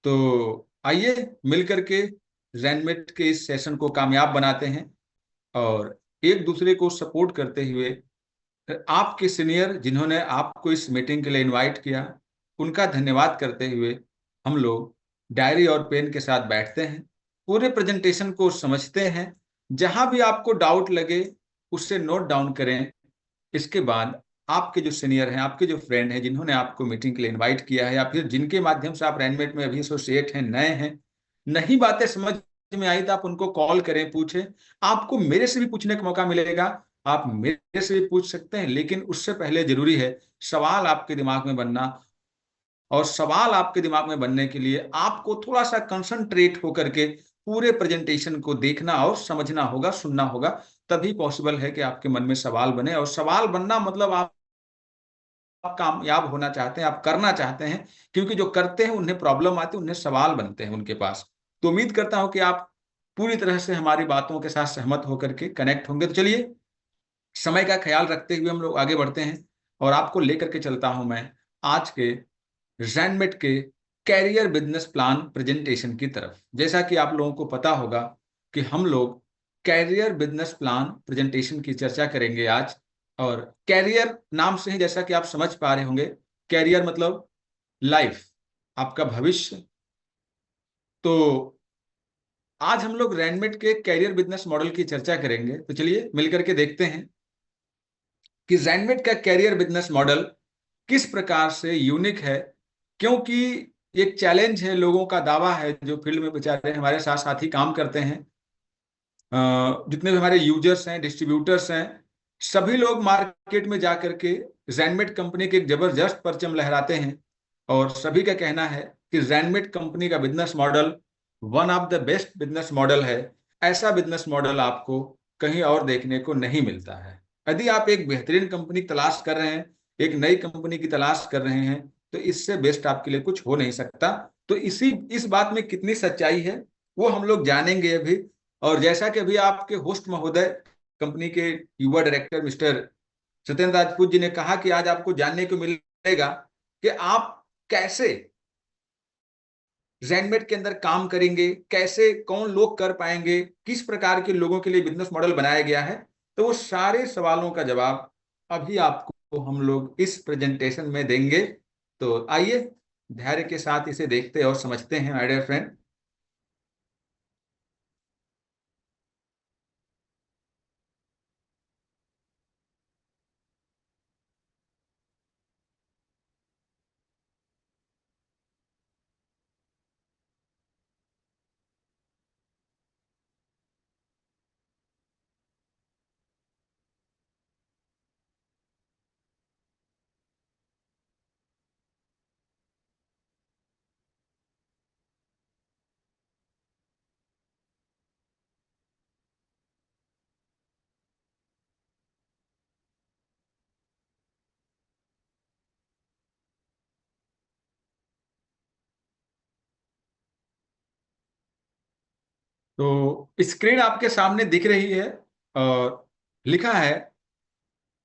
तो आइए मिलकर के रैनमेट के इस सेशन को कामयाब बनाते हैं और एक दूसरे को सपोर्ट करते हुए आपके सीनियर जिन्होंने आपको इस मीटिंग के लिए इनवाइट किया, उनका धन्यवाद करते हुए हम लोग डायरी और पेन के साथ बैठते हैं, पूरे प्रेजेंटेशन को समझते हैं। जहां भी आपको डाउट लगे उससे नोट डाउन करें। इसके बाद आपके जो सीनियर हैं, आपके जो फ्रेंड हैं, जिन्होंने आपको मीटिंग के लिए इनवाइट किया है या फिर जिनके माध्यम से आप रैनमेट में अभी एसोसिएट हैं, नए हैं, नहीं बातें समझ में आई तो आप उनको कॉल करें, पूछें। आपको मेरे से भी पूछने का मौका मिलेगा, आप मेरे से भी पूछ सकते हैं, लेकिन उससे पहले जरूरी है सवाल आपके दिमाग में बनना। और सवाल आपके दिमाग में बनने के लिए आपको थोड़ा सा कंसंट्रेट होकर के पूरे प्रेजेंटेशन को देखना और समझना होगा, सुनना होगा। तभी पॉसिबल है कि आपके मन में सवाल बने। और सवाल बनना मतलब आप कामयाब होना चाहते हैं, आप करना चाहते हैं, क्योंकि जो करते हैं उन्हें प्रॉब्लम आती है, उन्हें सवाल बनते हैं उनके पास। तो उम्मीद करता हूं कि आप पूरी तरह से हमारी बातों के साथ सहमत होकर के कनेक्ट होंगे। तो चलिए, समय का ख्याल रखते हुए हम लोग आगे बढ़ते हैं और आपको लेकर के चलता हूं मैं आज के रैनमेट के कैरियर बिजनेस प्लान प्रेजेंटेशन की तरफ। जैसा कि आप लोगों को पता होगा कि हम लोग कैरियर बिजनेस प्लान प्रेजेंटेशन की चर्चा करेंगे आज। और कैरियर नाम से ही जैसा कि आप समझ पा रहे होंगे, कैरियर मतलब लाइफ, आपका भविष्य। तो आज हम लोग रैनमेट के कैरियर बिजनेस मॉडल की चर्चा करेंगे। तो चलिए मिलकर के देखते हैं कि रैनमेट का कैरियर बिजनेस मॉडल किस प्रकार से यूनिक है। क्योंकि एक चैलेंज है, लोगों का दावा है, जो फील्ड में बेचारे हमारे साथ साथी काम करते हैं, जितने भी हमारे यूजर्स हैं, डिस्ट्रीब्यूटर्स हैं, सभी लोग मार्केट में जाकर के रैनमेट कंपनी के एक जबरदस्त परचम लहराते हैं। और सभी का कहना है कि रैनमेट कंपनी का business model one of the best business model है। ऐसा बिजनेस मॉडल आपको कहीं और देखने को नहीं मिलता है। यदि आप एक बेहतरीन कंपनी तलाश कर रहे हैं, एक नई कंपनी की तलाश कर रहे हैं, तो इससे बेस्ट आपके लिए कुछ हो नहीं सकता। तो इस बात में कितनी सच्चाई है वो हम लोग जानेंगे अभी। और जैसा कि अभी आपके होस्ट महोदय, कंपनी के युवा डायरेक्टर मिस्टर सत्येंद्र राजपूत जी ने कहा कि आज आपको जानने को मिलेगा कि आप कैसे रैनमेट के अंदर काम करेंगे, कैसे कौन लोग कर पाएंगे, किस प्रकार के लोगों के लिए बिजनेस मॉडल बनाया गया है। तो वो सारे सवालों का जवाब अभी आपको हम लोग इस प्रेजेंटेशन में देंगे। तो आइए धैर्य के साथ इसे देखते और समझते हैं माय डियर फ्रेंड। तो स्क्रीन आपके सामने दिख रही है और लिखा है,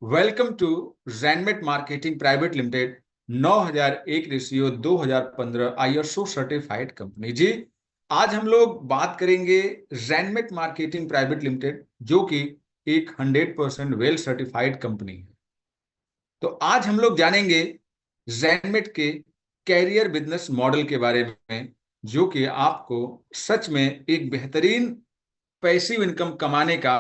welcome to Rainmet marketing private limited, 9001 ratio 2015 ISO certified company. जी, आज हम लोग बात करेंगे रैनमेट मार्केटिंग प्राइवेट लिमिटेड, जो कि एक 100% वेल सर्टिफाइड कंपनी है। तो आज हम लोग जानेंगे रैनमेट के कैरियर बिजनेस मॉडल के बारे में, जो कि आपको सच में एक बेहतरीन पैसिव इनकम कमाने का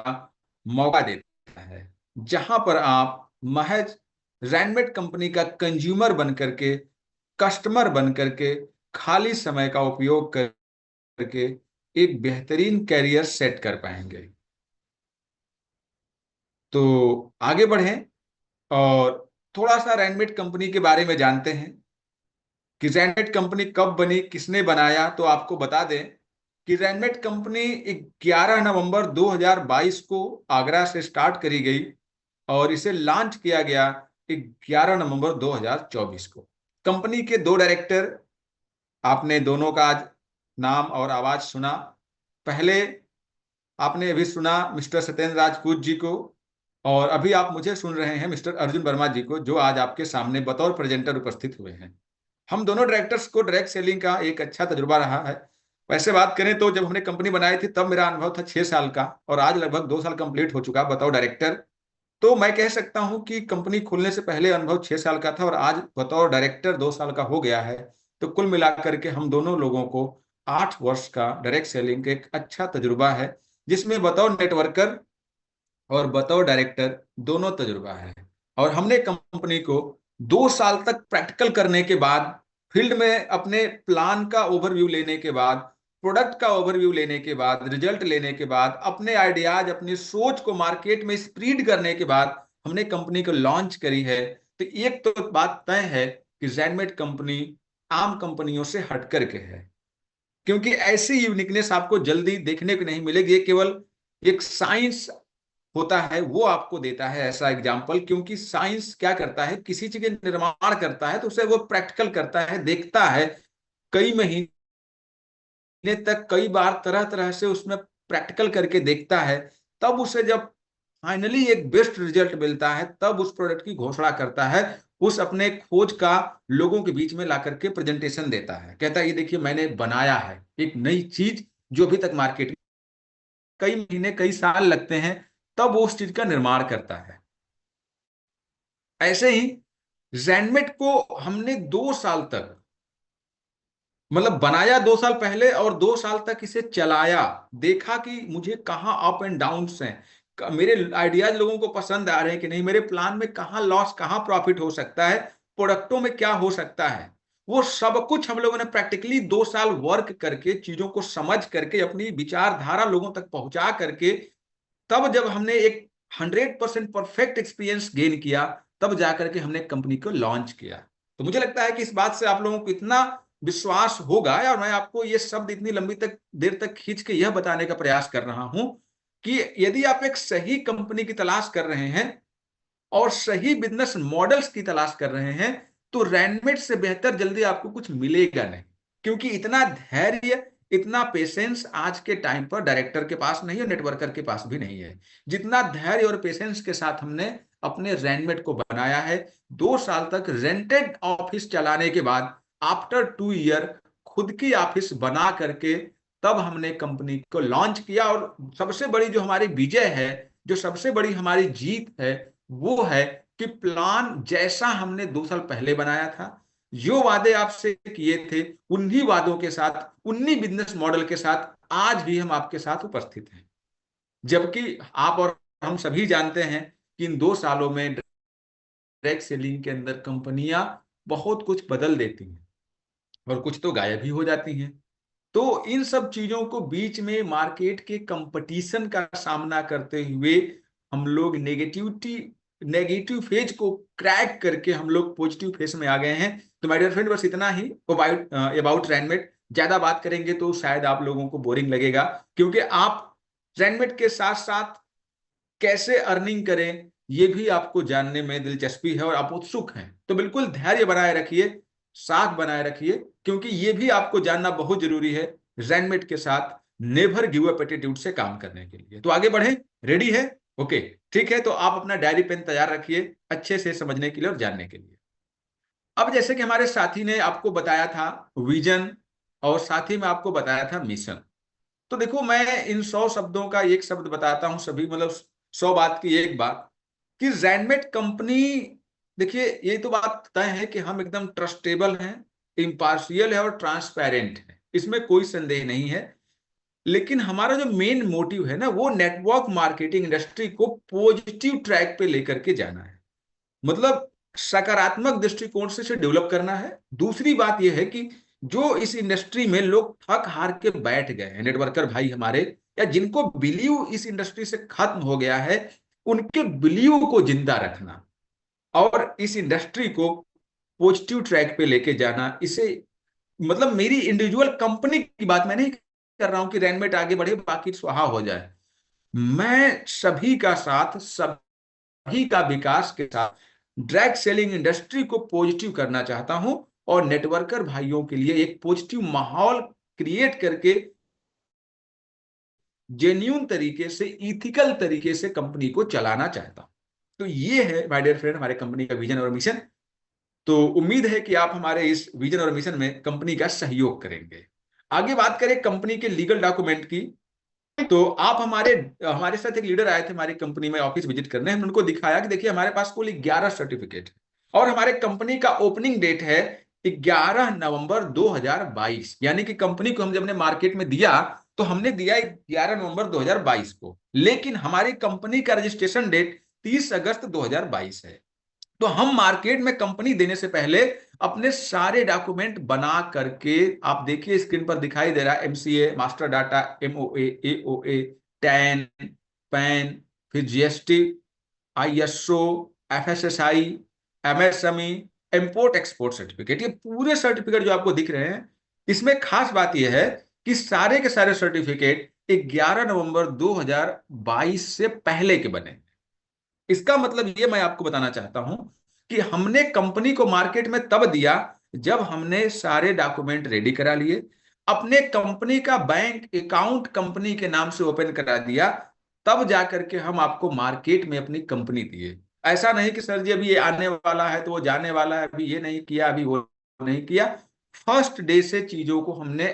मौका देता है, जहां पर आप महज रैनमेट कंपनी का कंज्यूमर बन करके, कस्टमर बन करके, खाली समय का उपयोग करके एक बेहतरीन कैरियर सेट कर पाएंगे। तो आगे बढ़ें और थोड़ा सा रैनमेट कंपनी के बारे में जानते हैं कि रैनमेट कंपनी कब बनी, किसने बनाया। तो आपको बता दें कि रैनमेट कंपनी 11 नवंबर 2022 को आगरा से स्टार्ट करी गई और इसे लॉन्च किया गया 11 नवंबर 2024 को। कंपनी के दो डायरेक्टर, आपने दोनों का आज नाम और आवाज सुना। पहले आपने अभी सुना मिस्टर सत्येंद्र राजपूत जी को, और अभी आप मुझे सुन रहे हैं मिस्टर अर्जुन वर्मा जी को, जो आज आपके सामने बतौर प्रेजेंटर उपस्थित हुए हैं। हम दोनों डायरेक्टर्स को डायरेक्ट सेलिंग का एक अच्छा तजुर्बा रहा है। वैसे बात करें तो जब हमने कंपनी बनाई थी तब मेरा अनुभव था 6 साल का, और आज लगभग 2 साल कंप्लीट हो चुका, बताओ डायरेक्टर। तो मैं कह सकता हूं कि कंपनी खुलने से पहले अनुभव 6 साल का था और आज बतौर डायरेक्टर 2 साल का हो गया है। तो कुल मिलाकर के हम दोनों लोगों को 8 वर्ष का डायरेक्ट सेलिंग का एक अच्छा तजुर्बा है, जिसमें बतौर नेटवर्कर और बतौर डायरेक्टर दोनों तजुर्बा है। और हमने कंपनी को 2 साल तक प्रैक्टिकल करने के बाद, फील्ड में अपने प्लान का ओवरव्यू लेने के बाद, प्रोडक्ट का ओवरव्यू लेने के बाद, रिजल्ट लेने के बाद, अपने आइडियाज अपनी सोच को मार्केट में स्प्रेड करने के बाद हमने कंपनी को लॉन्च करी है। तो एक तो बात तय है कि ज़ेनमेट कंपनी आम कंपनियों से हट करके है, क्योंकि ऐसी यूनिकनेस आपको जल्दी देखने को नहीं मिलेगी। ये केवल एक साइंस होता है वो आपको देता है ऐसा एग्जाम्पल, क्योंकि साइंस क्या करता है, किसी चीज के निर्माण करता है तो उसे वो प्रैक्टिकल करता है, देखता है कई महीने तक, कई बार तरह तरह से उसमें प्रैक्टिकल करके देखता है, तब उसे जब फाइनली एक बेस्ट रिजल्ट मिलता है तब उस प्रोडक्ट की घोषणा करता है, उस अपने खोज का लोगों के बीच में ला करके प्रेजेंटेशन देता है, कहता है ये देखिए मैंने बनाया है एक नई चीज जो अभी तक मार्केट, कई महीने कई साल लगते हैं तब वो उस चीज का निर्माण करता है। ऐसे ही ज़ेनमेट को हमने 2 साल तक, मतलब बनाया 2 साल पहले और 2 साल तक इसे चलाया, देखा कि मुझे कहाँ अप एंड डाउन्स हैं, मेरे आइडियाज लोगों को पसंद आ रहे हैं कि नहीं, मेरे प्लान में कहाँ लॉस कहाँ प्रॉफिट हो सकता है, प्रोडक्टों में क्या हो सकता है, वो सब कुछ हम लोगों ने प्रैक्टिकली 2 साल वर्क करके, चीजों को समझ करके, अपनी विचारधारा लोगों तक पहुंचा करके, तब जब हमने एक 100% परफेक्ट एक्सपीरियंस गेन किया, तब जाकर के हमने कंपनी को लॉन्च किया। तो मुझे लगता है कि इस बात से आप लोगों को इतना विश्वास होगा, और मैं आपको ये शब्द इतनी लंबी तक देर तक खींच के यह बताने का प्रयास कर रहा हूं कि यदि आप एक सही कंपनी की तलाश कर रहे हैं और सही बिजनेस मॉडल्स की तलाश कर रहे हैं, तो रैनमेट से बेहतर जल्दी आपको कुछ मिलेगा नहीं, क्योंकि इतना धैर्य, इतना पेशेंस आज के टाइम पर डायरेक्टर के पास नहीं है, नेटवर्कर के पास भी नहीं है, जितना धैर्य और पेशेंस के साथ हमने अपने रैनमेट को बनाया है। 2 साल तक रेंटेड ऑफिस चलाने के बाद, आफ्टर 2 ईयर खुद की ऑफिस बना करके तब हमने कंपनी को लॉन्च किया। और सबसे बड़ी जो हमारी विजय है, जो सबसे बड़ी हमारी जीत है, वो है कि प्लान जैसा हमने 2 साल पहले बनाया था, जो वादे आपसे किए थे, उन्हीं वादों के साथ, उन्हीं बिजनेस मॉडल के साथ आज भी हम आपके साथ उपस्थित हैं। जबकि आप और हम सभी जानते हैं कि इन 2 सालों में डायरेक्ट सेलिंग के अंदर कंपनियां बहुत कुछ बदल देती हैं और कुछ तो गायब ही हो जाती हैं। तो इन सब चीजों को बीच में मार्केट के कंपटीशन का सामना करते हुए हम लोग नेगेटिव फेज को क्रैक करके हम लोग पॉजिटिव फेज में आ गए हैं। तो माय डियर फ्रेंड, बस इतना ही अबाउट रैनमेट। ज्यादा बात करेंगे तो शायद आप लोगों को बोरिंग लगेगा, क्योंकि आप रैनमेट के साथ साथ कैसे अर्निंग करें ये भी आपको जानने में दिलचस्पी है और आप उत्सुक हैं, तो बिल्कुल धैर्य बनाए रखिए, साथ बनाए रखिए, क्योंकि ये भी आपको जानना बहुत जरूरी है रैनमेट के साथ नेवर गिव अप एटीट्यूड से काम करने के लिए। तो आगे बढ़े, रेडी है? ओके, ठीक है। तो आप अपना डायरी पेन तैयार रखिए अच्छे से समझने के लिए और जानने के लिए। अब जैसे कि हमारे साथी ने आपको बताया था विजन, और साथ ही में आपको बताया था मिशन। तो देखो, मैं इन 100 शब्दों का एक शब्द बताता हूं, सभी मतलब 100 बात की एक बात, कि ज़ेनमेट कंपनी, देखिए ये तो बात तय है कि हम एकदम ट्रस्टेबल हैं, इम्पार्शियल है और ट्रांसपेरेंट है, इसमें कोई संदेह नहीं है। लेकिन हमारा जो मेन मोटिव है ना, वो नेटवर्क मार्केटिंग इंडस्ट्री को पॉजिटिव ट्रैक पे लेकर के जाना है, मतलब सकारात्मक दृष्टिकोण से इसे डेवलप करना है। दूसरी बात यह है कि जो इस इंडस्ट्री में लोग थक हार के बैठ गए हैं, नेटवर्कर भाई हमारे, या जिनको बिलीव इस इंडस्ट्री से खत्म हो गया है, उनके बिलीव को जिंदा रखना और इस इंडस्ट्री को पॉजिटिव ट्रैक पे लेके जाना। इसे मतलब मेरी इंडिविजुअल कंपनी की बात मैं नहीं कर रहा हूं कि रैनमेट आगे बढ़े बाकी स्वाहा हो जाए। मैं सभी का साथ, सभी का विकास के साथ डायरेक्ट सेलिंग इंडस्ट्री को पॉजिटिव करना चाहता हूं और नेटवर्कर भाइयों के लिए एक पॉजिटिव माहौल क्रिएट करके जेन्यून तरीके से, इथिकल तरीके से कंपनी को चलाना चाहता हूं। तो ये है माय डियर फ्रेंड हमारे कंपनी का विजन और मिशन। तो उम्मीद है कि आप हमारे इस विजन और मिशन में कंपनी का सहयोग करेंगे। आगे बात करें कंपनी के लीगल डॉक्यूमेंट की, तो आप हमारे हमारे साथ एक लीडर आए थे हमारी कंपनी में ऑफिस विजिट करने। हमने उनको दिखाया कि देखिए हमारे पास कुल 11 सर्टिफिकेट है और हमारे कंपनी का ओपनिंग डेट है 11 नवंबर 2022, यानी कि कंपनी को हम जब ने मार्केट में दिया तो हमने दिया 11 नवंबर 2022 को, लेकिन हमारी कंपनी का रजिस्ट्रेशन डेट 30 अगस्त 2022 है। तो हम मार्केट में कंपनी देने से पहले अपने सारे डॉक्यूमेंट बना करके, आप देखिए स्क्रीन पर दिखाई दे रहा है, MCA, master data, MOA, AOA, TAN, PAN, फिर GST, ISO, FSSI, MSME, import export certificate, ये पूरे सर्टिफिकेट जो आपको दिख रहे हैं, इसमें खास बात यह है कि सारे के सारे सर्टिफिकेट 11 नवंबर 2022 से पहले के बने। इसका मतलब ये मैं आपको बताना चाहता हूं कि हमने कंपनी को मार्केट में तब दिया जब हमने सारे डॉक्यूमेंट रेडी करा लिए, अपने कंपनी का बैंक अकाउंट कंपनी के नाम से ओपन करा दिया, तब जाकर के हम आपको मार्केट में अपनी कंपनी दिए। ऐसा नहीं कि सर जी अभी ये आने वाला है तो वो जाने वाला है, अभी ये नहीं किया, अभी वो नहीं किया। फर्स्ट डे से चीजों को हमने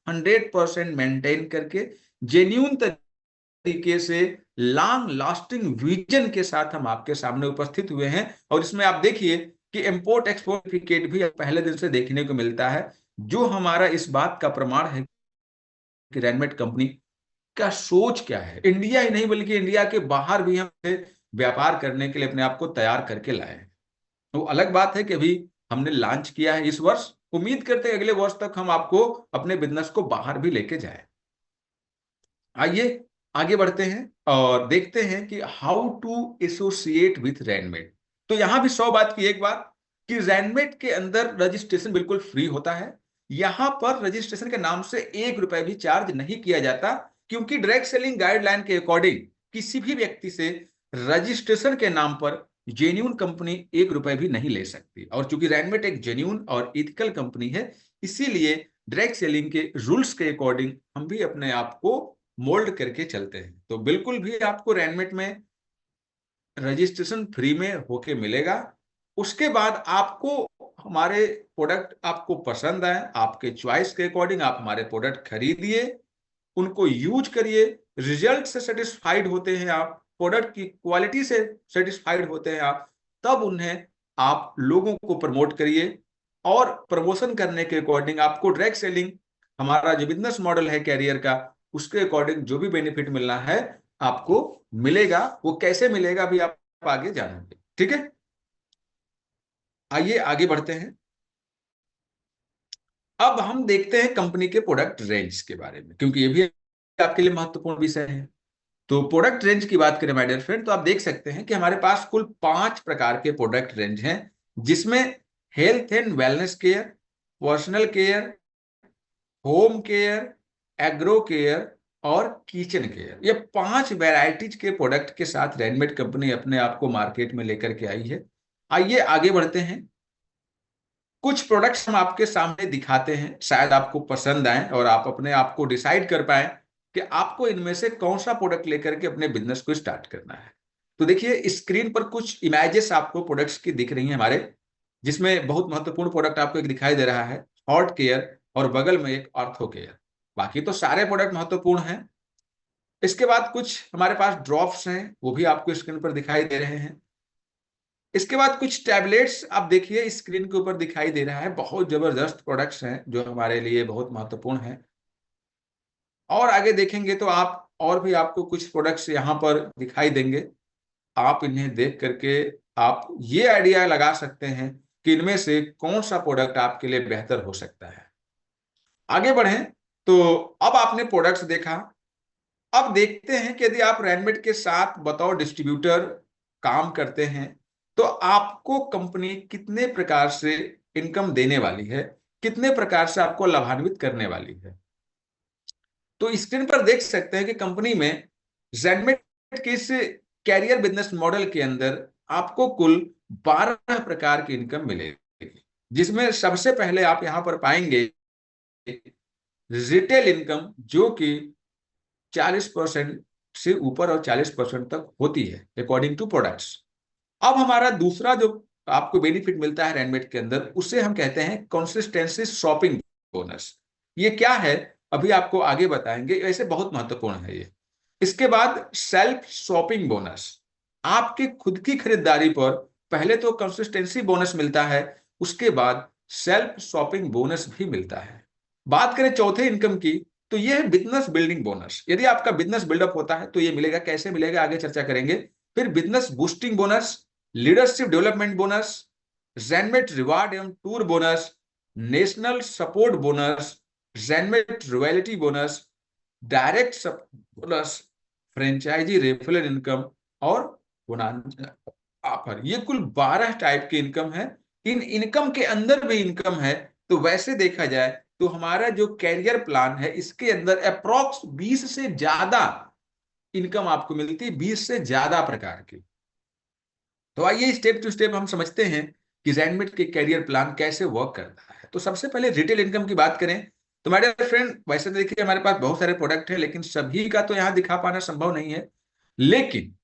100% मेंटेन करके जेन्यून तरीके से लॉन्ग लास्टिंग विजन के साथ हम आपके सामने उपस्थित हुए हैं। और इसमें आप देखिए कि इंपोर्ट एक्सपोर्ट सर्टिफिकेट भी पहले दिन से देखने को मिलता है, जो हमारा इस बात का प्रमाण है कि रैनमेट कंपनी का सोच क्या है। इंडिया ही नहीं बल्कि इंडिया के बाहर भी हम व्यापार करने के लिए अपने आप को तैयार करके लाए हैं। तो अलग बात है कि अभी हमने लॉन्च किया है इस वर्ष, उम्मीद करते हैं अगले वर्ष तक हम आपको अपने बिजनेस को बाहर भी लेके जाए। आइए आगे बढ़ते हैं और देखते हैं कि हाउ टू एसोसिएट विथ रैनमेट। तो यहां भी 100 बात की एक बात कि रैनमेट के अंदर रजिस्ट्रेशन बिल्कुल फ्री होता है। यहां पर रजिस्ट्रेशन के नाम से 1 रुपए भी चार्ज नहीं किया जाता, क्योंकि डायरेक्ट सेलिंग गाइडलाइन के अकॉर्डिंग किसी भी व्यक्ति से रजिस्ट्रेशन के नाम पर जेन्यून कंपनी 1 रुपए भी नहीं ले सकती। और चूंकि रैनमेट एक जेन्यून और इथिकल कंपनी है, इसीलिए डायरेक्ट सेलिंग के रूल्स के अकॉर्डिंग हम भी अपने आप को मोल्ड करके चलते हैं। तो बिल्कुल भी आपको रैनमेट में रजिस्ट्रेशन फ्री में होके मिलेगा। उसके बाद आपको हमारे प्रोडक्ट आपको पसंद आए, आपके चॉइस के अकॉर्डिंग आप हमारे प्रोडक्ट खरीदिए, उनको यूज करिए, रिजल्ट से सेटिस्फाइड होते हैं आप, प्रोडक्ट की क्वालिटी से सेटिस्फाइड होते हैं आप, तब उन्हें आप लोगों को प्रमोट करिए। और प्रमोशन करने के अकॉर्डिंग आपको डायरेक्ट सेलिंग, हमारा जो बिजनेस मॉडल है कैरियर का, उसके अकॉर्डिंग जो भी बेनिफिट मिलना है आपको मिलेगा। वो कैसे मिलेगा अभी आप आगे जानेंगे, ठीक है। आइए आगे बढ़ते हैं। अब हम देखते हैं कंपनी के प्रोडक्ट रेंज के बारे में, क्योंकि ये भी आपके लिए महत्वपूर्ण विषय है। तो प्रोडक्ट रेंज की बात करें माय डियर फ्रेंड, तो आप देख सकते हैं कि हमारे पास कुल 5 प्रकार के प्रोडक्ट रेंज हैं, जिसमें health and wellness care, personal care, home care, agro care और किचन केयर, ये 5 वैरायटीज के प्रोडक्ट के साथ रैनमेट कंपनी अपने आप को मार्केट में लेकर के आई है। आइए आगे बढ़ते हैं। कुछ प्रोडक्ट्स हम आपके सामने दिखाते हैं, शायद आपको पसंद आए और आप अपने आप को डिसाइड कर पाए कि आपको इनमें से कौन सा प्रोडक्ट लेकर के अपने बिजनेस को स्टार्ट करना है। तो देखिए स्क्रीन पर कुछ इमेजेस आपको प्रोडक्ट्स की दिख रही हैं हमारे, जिसमें बहुत महत्वपूर्ण प्रोडक्ट आपको एक दिखाई दे रहा है, हॉट केयर, और बगल में एक ऑर्थो केयर। बाकी तो सारे प्रोडक्ट महत्वपूर्ण हैं। इसके बाद कुछ हमारे पास ड्रॉप्स हैं, वो भी आपको स्क्रीन पर दिखाई दे रहे हैं। इसके बाद कुछ टैबलेट्स आप देखिए स्क्रीन के ऊपर दिखाई दे रहा है, बहुत जबरदस्त प्रोडक्ट्स हैं जो हमारे लिए बहुत महत्वपूर्ण हैं। और आगे देखेंगे तो आप और भी आपको कुछ प्रोडक्ट्स यहाँ पर दिखाई देंगे। आप इन्हें देख करके आप ये आइडिया लगा सकते हैं कि इनमें से कौन सा प्रोडक्ट आपके लिए बेहतर हो सकता है। आगे बढ़ें तो अब आपने प्रोडक्ट्स देखा, अब देखते हैं कि यदि आप रैनमेट के साथ बतौर डिस्ट्रीब्यूटर काम करते हैं तो आपको कंपनी कितने प्रकार से इनकम देने वाली है, कितने प्रकार से आपको लाभान्वित करने वाली है। तो स्क्रीन पर देख सकते हैं कि कंपनी में रैनमेट के इस कैरियर बिजनेस मॉडल के अंदर आपको कुल 12 प्रकार की इनकम मिलेगी, जिसमें सबसे पहले आप यहां पर पाएंगे रिटेल इनकम, जो कि 40% से ऊपर और 40% तक होती है अकॉर्डिंग टू प्रोडक्ट्स। अब हमारा दूसरा जो आपको बेनिफिट मिलता है रैनमेट के अंदर, उसे हम कहते हैं कंसिस्टेंसी शॉपिंग बोनस। ये क्या है अभी आपको आगे बताएंगे, वैसे बहुत महत्वपूर्ण है ये। इसके बाद सेल्फ शॉपिंग बोनस, आपके खुद की खरीदारी पर पहले तो कंसिस्टेंसी बोनस मिलता है, उसके बाद सेल्फ शॉपिंग बोनस भी मिलता है। बात करें चौथे इनकम की, तो ये है बिजनेस बिल्डिंग बोनस। यदि आपका बिजनेस बिल्डअप होता है तो ये मिलेगा, कैसे मिलेगा आगे चर्चा करेंगे। फिर business boosting bonus, leadership development bonus, जैनमेट रिवार्ड एवं tour bonus, national support bonus, जैनमेट royalty bonus, direct bonus, franchisee referral income और बोनांजा ऑफर। ये कुल 12 टाइप के इनकम है। इन इनकम के अंदर भी इनकम है, तो वैसे देखा जाए तो हमारा जो कैरियर प्लान है इसके अंदर अप्रोक्स 20 से ज्यादा इनकम आपको मिलती है, 20 से ज्यादा प्रकार की। तो आइए स्टेप टू स्टेप हम समझते हैं कि जैनमेट के कैरियर प्लान कैसे वर्क करता है। तो सबसे पहले रिटेल इनकम की बात करें तो माय डियर फ्रेंड, वैसे देखिए हमारे पास बहुत सारे प्रोडक्ट हैं, लेकिन सभी का तो यहाँ दिखा पाना संभव नहीं है। लेकिन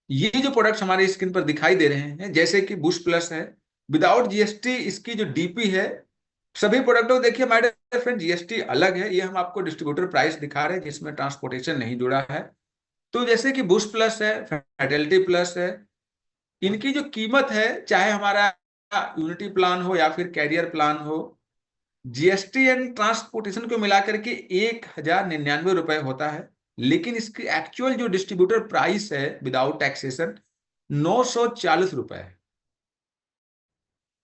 ये जो प्रोडक्ट्स हमारे स्क्रीन पर दिखाई दे रहे हैं, जैसे कि बुश प्लस है, विदाउट जीएसटी इसकी जो डीपी है, सभी प्रोडक्टों को देखिए माय डियर फ्रेंड जीएसटी अलग है। ये हम आपको डिस्ट्रीब्यूटर प्राइस दिखा रहे हैं जिसमें ट्रांसपोर्टेशन नहीं जुड़ा है। तो जैसे कि बुश प्लस है, फैटलिटी प्लस है, इनकी जो कीमत है, चाहे हमारा यूनिटी प्लान हो या फिर कैरियर प्लान हो, जीएसटी एंड ट्रांसपोर्टेशन को मिलाकर के 1099 रुपए होता है। लेकिन इसकी एक्चुअल जो डिस्ट्रीब्यूटर प्राइस है विदाउट टैक्सेशन 940 रुपए है।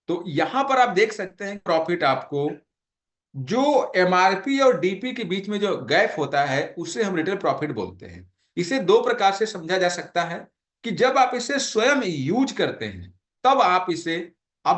तो यहां पर आप देख सकते हैं प्रॉफिट आपको, जो एमआरपी और डीपी के बीच में जो गैप होता है उसे हम रिटेल प्रॉफिट बोलते हैं। इसे दो प्रकार से समझा जा सकता है कि जब आप इसे स्वयं यूज करते हैं तब आप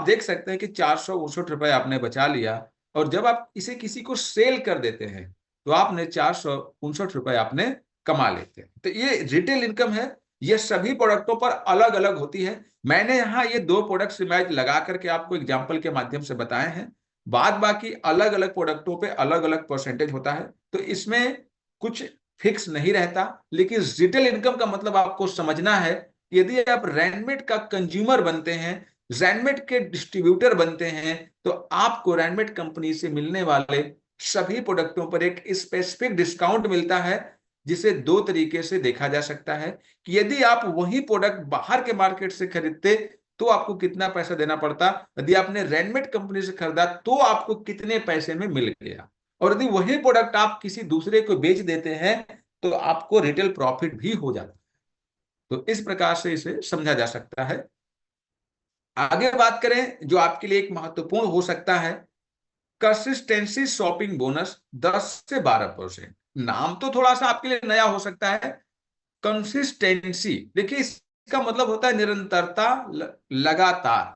देख सकते हैं कि 469 रुपए आपने बचा लिया, और जब आप इसे किसी को सेल कर देते हैं तो आपने 469 रुपए आपने कमा लेते हैं। तो ये रिटेल इनकम है, ये सभी प्रोडक्टों पर अलग अलग होती है। मैंने यहाँ ये दो प्रोडक्ट्स इमेज लगा करके आपको एग्जाम्पल के माध्यम से बताए हैं, बाद बाकी अलग अलग प्रोडक्टों पे अलग अलग परसेंटेज होता है, तो इसमें कुछ फिक्स नहीं रहता। लेकिन रिटेल इनकम का मतलब आपको समझना है, यदि आप रैनमेट का कंज्यूमर बनते हैं, रैनमेट के डिस्ट्रीब्यूटर बनते हैं, तो आपको रैनमेट कंपनी से मिलने वाले सभी प्रोडक्टों पर एक स्पेसिफिक डिस्काउंट मिलता है, जिसे दो तरीके से देखा जा सकता है कि यदि आप वही प्रोडक्ट बाहर के मार्केट से खरीदते तो आपको कितना पैसा देना पड़ता, यदि आपने रैनमेट कंपनी से खरीदा तो आपको कितने पैसे में मिल गया, और यदि वही प्रोडक्ट आप किसी दूसरे को बेच देते हैं तो आपको रिटेल प्रॉफिट भी हो जाता है। तो इस प्रकार से इसे समझा जा सकता है। आगे बात करें जो आपके लिए एक महत्वपूर्ण हो सकता है, कंसिस्टेंसी शॉपिंग बोनस 10 से 12%। नाम तो थोड़ा सा आपके लिए नया हो सकता है। कंसिस्टेंसी देखिए, इसका मतलब होता है निरंतरता, लगातार।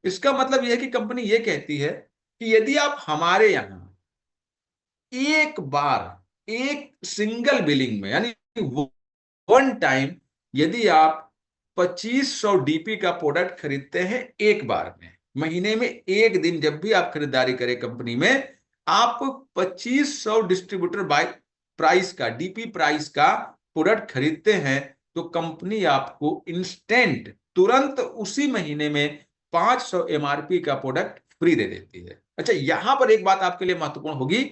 इसका मतलब यह है कि कंपनी यह कहती है कि यदि आप हमारे यहां एक बार एक सिंगल बिलिंग में, यानी वन टाइम, यदि आप 2500 डीपी का प्रोडक्ट खरीदते हैं एक बार में, महीने में एक दिन जब भी आप खरीदारी करें कंपनी में, आप 2500 डिस्ट्रीब्यूटर बाय प्राइस का, डीपी प्राइस का प्रोडक्ट खरीदते हैं, तो कंपनी आपको इंस्टेंट, तुरंत उसी महीने में 500 एमआरपी का प्रोडक्ट फ्री दे देती है। अच्छा, यहां पर एक बात आपके लिए महत्वपूर्ण होगी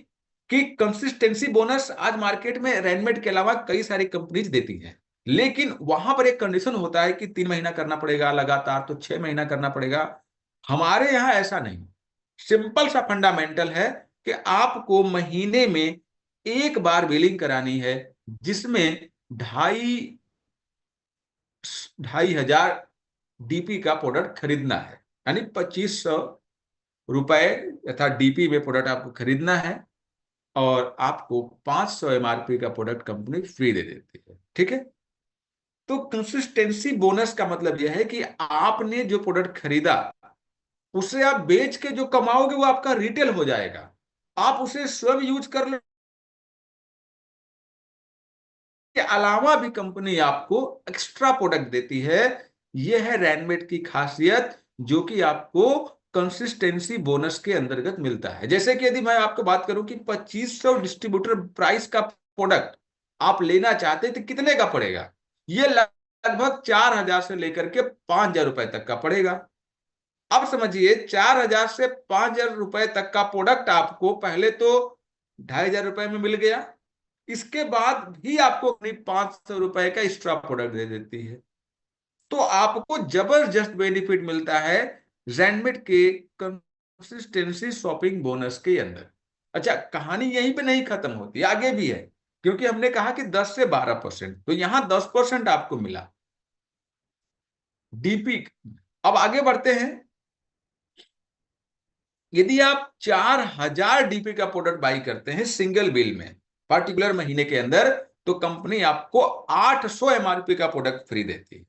कि कंसिस्टेंसी बोनस आज मार्केट में रैनमेट के अलावा कई सारी कंपनीज देती हैं, लेकिन वहां पर एक कंडीशन होता है कि 3 महीना करना पड़ेगा लगातार, तो 6 महीना करना पड़ेगा। हमारे यहां ऐसा नहीं, सिंपल सा फंडामेंटल है कि आपको महीने में एक बार बिलिंग करानी है, जिसमें 2,500 डीपी का प्रोडक्ट खरीदना है, यानी 2500 रुपए यथा डीपी में प्रोडक्ट आपको खरीदना है, और आपको 500 एमआरपी का प्रोडक्ट कंपनी फ्री दे देती है। ठीक है, तो कंसिस्टेंसी बोनस का मतलब यह है कि आपने जो प्रोडक्ट खरीदा उसे आप बेच के जो कमाओगे वो आपका रिटेल हो जाएगा, आप उसे स्वयं यूज कर लो, के अलावा भी कंपनी आपको एक्स्ट्रा प्रोडक्ट देती है। यह है रैनमेट की खासियत, जो कि आपको कंसिस्टेंसी बोनस के अंतर्गत मिलता है। जैसे कि यदि मैं आपको बात करूं कि 2500 डिस्ट्रीब्यूटर प्राइस का प्रोडक्ट आप लेना चाहते तो कितने का पड़ेगा, यह लगभग 4000 से लेकर के 5000 रुपए तक का पड़ेगा। अब समझिए 4,000 से 5,000 रुपए तक का प्रोडक्ट आपको पहले तो 2,500 रुपए में मिल गया, इसके बाद भी आपको अपनी 500 रुपए का एक्स्ट्रा प्रोडक्ट दे देती है। तो आपको जबरदस्त बेनिफिट मिलता है रैनमेट के कंसिस्टेंसी शॉपिंग बोनस के अंदर। अच्छा, कहानी यहीं पे नहीं खत्म होती, आगे भी है, क्योंकि हमने कहा कि 10 से 12%, तो यहां 10% आपको मिला डीपी। अब आगे बढ़ते हैं। यदि आप 4,000 डीपी का प्रोडक्ट बाई करते हैं सिंगल बिल में पर्टिकुलर महीने के अंदर, तो कंपनी आपको 800 एमआरपी का प्रोडक्ट फ्री देती है।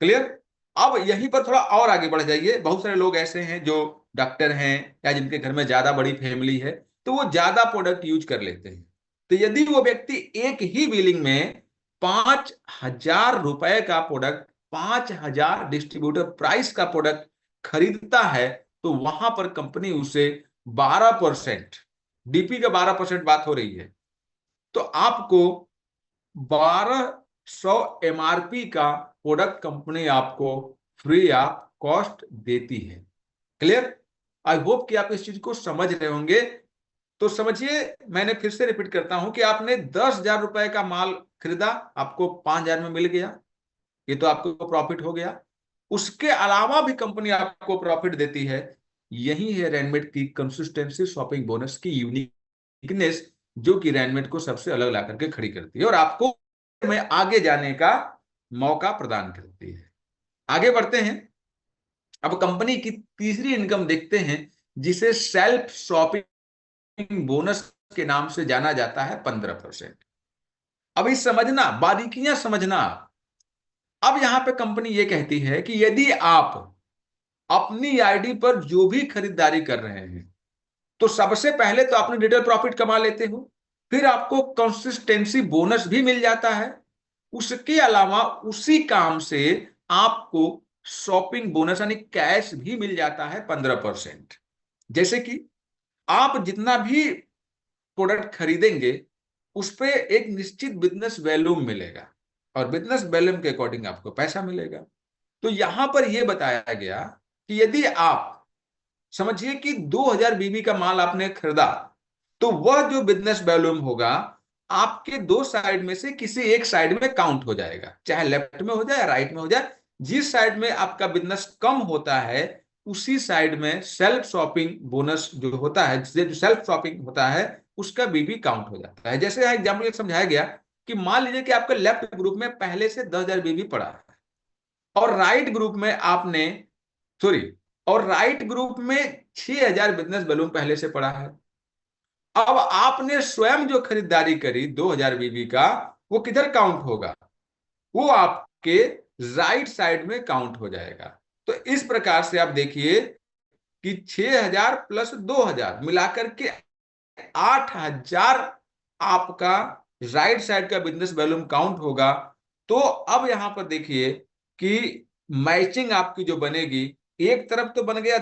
क्लियर? अब यहीं पर थोड़ा और आगे बढ़ जाइए। बहुत सारे लोग ऐसे हैं जो डॉक्टर हैं या जिनके घर में ज्यादा बड़ी फैमिली है, तो वो ज्यादा प्रोडक्ट यूज कर लेते हैं। तो यदि वो व्यक्ति एक ही बिलिंग में 5,000 रुपए का प्रोडक्ट, 5,000 डिस्ट्रीब्यूटर प्राइस का प्रोडक्ट खरीदता है, तो वहां पर कंपनी उसे 12%, डीपी का 12% बात हो रही है, तो आपको 1,200 एमआरपी का प्रोडक्ट कंपनी आपको फ्री ऑफ कॉस्ट देती है। क्लियर? आई होप कि आप इस चीज को समझ रहे होंगे। तो समझिए, मैंने फिर से रिपीट करता हूं कि आपने 10,000 रुपए का माल खरीदा, आपको 5,000 में मिल गया, ये तो आपको प्रॉफिट हो गया। उसके अलावा भी कंपनी आपको प्रॉफिट देती है। यही है रैनमेट की कंसिस्टेंसी शॉपिंग बोनस की यूनिकनेस, जो कि रैनमेट को सबसे अलग ला करके खड़ी करती है और आपको में आगे जाने का मौका प्रदान करती है। आगे बढ़ते हैं। अब कंपनी की तीसरी इनकम देखते हैं, जिसे सेल्फ शॉपिंग बोनस के नाम से जाना जाता है, 15%। अभी समझना, बारीकियां समझना। अब यहां पे कंपनी ये कहती है कि यदि आप अपनी आईडी पर जो भी खरीदारी कर रहे हैं, तो सबसे पहले तो अपनी रिटेल प्रॉफिट कमा लेते हो, फिर आपको कंसिस्टेंसी बोनस भी मिल जाता है। उसके अलावा उसी काम से आपको शॉपिंग बोनस यानी कैश भी मिल जाता है 15%। जैसे कि आप जितना भी प्रोडक्ट खरीदेंगे, उस पर एक निश्चित बिजनेस वैल्यूम मिलेगा और बिजनेस वैल्यूम के अकॉर्डिंग आपको पैसा मिलेगा। तो यहां पर यह बताया गया कि यदि आप समझिए कि 2,000 बीबी का माल आपने खरीदा, तो वह जो बिजनेस वॉल्यूम होगा आपके दो साइड में से किसी एक साइड में काउंट हो जाएगा, चाहे लेफ्ट में हो जाए या राइट में हो जाए। जिस साइड में आपका बिजनेस कम होता है, उसी साइड में सेल्फ शॉपिंग बोनस जो होता है, जो सेल्फ शॉपिंग होता है, उसका बीबी काउंट हो जाता है। जैसे यहाँ एग्जाम्पल समझाया गया कि मान लीजिए कि आपके लेफ्ट ग्रुप में पहले से 10,000 बीबी पड़ा है और राइट ग्रुप में आपने, सॉरी, और राइट ग्रुप में 6,000 बिजनेस बलून पहले से पड़ा है। अब आपने स्वयं जो खरीदारी करी 2,000 बीबी का, वो किधर काउंट होगा? वो आपके राइट साइड में काउंट हो जाएगा। तो इस प्रकार से आप देखिए कि 6,000 प्लस 2,000 मिलाकर के 8,000 आपका राइट साइड का बिजनेस वॉल्यूम काउंट होगा। तो अब यहां पर देखिए कि मैचिंग आपकी जो बनेगी, एक तरफ तो बन गया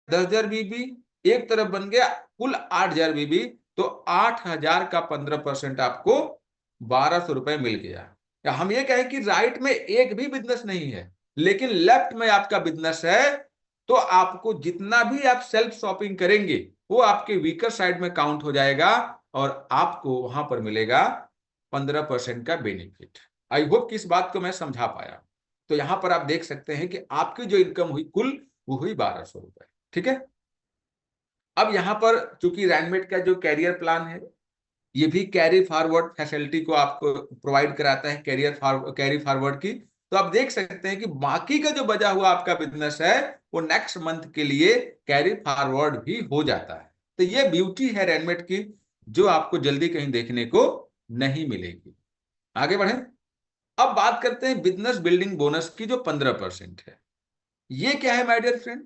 10,000 बीबी, एक तरफ बन गया कुल 8,000 बीबी, तो 8,000 का 15% आपको 1,200 रुपए मिल गया। या हम ये कहें कि राइट में एक भी बिजनेस नहीं है, लेकिन लेफ्ट में आपका बिजनेस है, तो आपको जितना भी आप सेल्फ शॉपिंग करेंगे, वो आपके वीकर साइड में काउंट हो जाएगा और आपको वहां पर मिलेगा 15% का बेनिफिट। आई होप कि इस बात को मैं समझा पाया। तो यहां पर आप देख सकते हैं कि आपकी जो इनकम हुई कुल, वो हुई 1,200 रुपए। ठीक है? अब यहां पर चूंकि रैनमेट का जो कैरियर प्लान है, ये भी कैरी फॉरवर्ड फैसिलिटी को आपको प्रोवाइड कराता है, कैरी फॉरवर्ड की। तो आप देख सकते हैं कि बाकी का जो बचा हुआ आपका बिजनेस है, वो नेक्स्ट मंथ के लिए कैरी फॉरवर्ड भी हो जाता है। तो ये ब्यूटी है रैनमेट की, जो आपको जल्दी कहीं देखने को नहीं मिलेगी। आगे बढ़े। अब बात करते हैं बिजनेस बिल्डिंग बोनस की, जो 15% है। ये क्या है माय डियर फ्रेंड?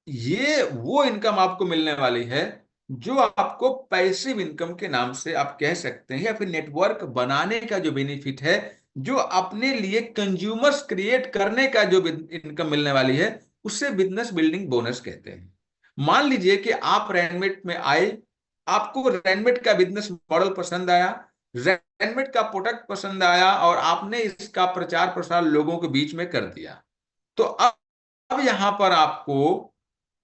ये वो इनकम आपको मिलने वाली है जो आपको पैसिव इनकम के नाम से आप कह सकते हैं, या फिर नेटवर्क बनाने का जो बेनिफिट है, जो अपने लिए कंज्यूमर्स क्रिएट करने का जो इनकम मिलने वाली है, उससे बिजनेस बिल्डिंग बोनस कहते हैं। मान लीजिए कि आप रैनमेट में आए, आपको रैनमेट का बिजनेस मॉडल पसंद आया, रैनमेट का प्रोडक्ट पसंद आया और आपने इसका प्रचार प्रसार लोगों के बीच में कर दिया। तो अब अब यहां पर आपको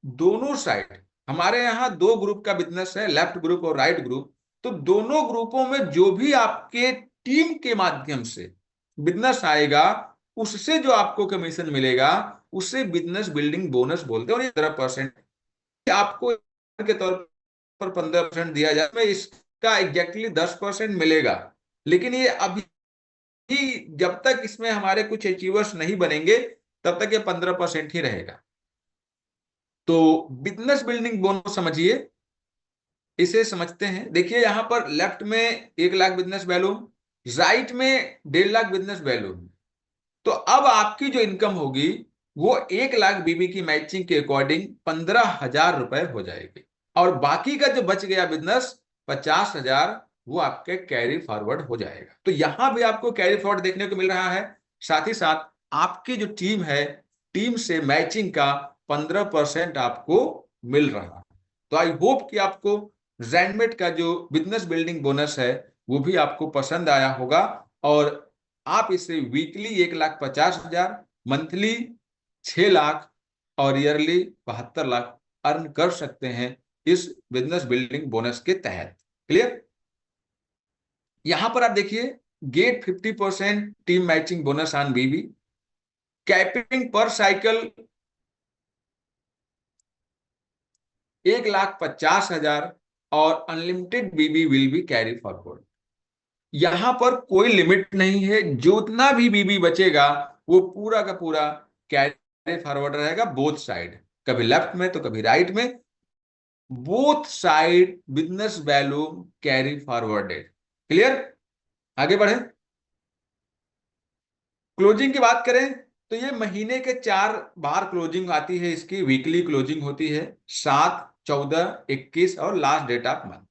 दोनों साइड, हमारे यहाँ दो ग्रुप का बिजनेस है, लेफ्ट ग्रुप और राइट ग्रुप, तो दोनों ग्रुपों में जो भी आपके टीम के माध्यम से बिजनेस आएगा, उससे जो आपको कमीशन मिलेगा उसे बिजनेस बिल्डिंग बोनस बोलते हैं। और ये 15% आपको के तौर पर 15% दिया जाए, में इसका एग्जैक्टली 10% मिलेगा। लेकिन ये अभी जब तक इसमें हमारे कुछ अचीवर्स नहीं बनेंगे तब तक ये 15% ही रहेगा। तो बिजनेस बिल्डिंग बोनस समझिए, इसे समझते हैं। देखिए यहां पर लेफ्ट में 1 लाख बिजनेस वैल्यू, राइट में 1.5 लाख बिजनेस वैल्यू। तो अब आपकी जो इनकम होगी वो 1 लाख बीबी की मैचिंग के अकॉर्डिंग 15,000 रुपए हो जाएगी। और बाकी का जो बच गया बिजनेस 50,000, वो आपके कैरी फॉरवर्ड हो जाएगा। तो यहां भी आपको कैरी फॉरवर्ड देखने को मिल रहा है। साथ ही साथ आपकी जो टीम है, टीम से मैचिंग का 15% आपको मिल रहा है। तो आई होप कि आपको जैनमेट का जो बिजनेस बिल्डिंग बोनस है वो भी आपको पसंद आया होगा। और आप इसे वीकली 1,50,000, मंथली 6 लाख और ईयरली 72 लाख अर्न कर सकते हैं इस बिजनेस बिल्डिंग बोनस के तहत। क्लियर? यहां पर आप देखिए, get 50% team matching bonus on BB, capping पर साइकिल 1,50,000 और unlimited BB will be carry forward. यहां पर कोई लिमिट नहीं है, जितना भी बीबी बचेगा वो पूरा का पूरा कैरी फॉरवर्ड रहेगा, बोथ साइड, कभी लेफ्ट में तो कभी राइट में, both side business value carry forwarded. Clear? आगे बढ़े। क्लोजिंग की बात करें तो ये महीने के 4 बार क्लोजिंग आती है, इसकी वीकली क्लोजिंग होती है 7, 14, 21 और लास्ट डेट ऑफ मंथ।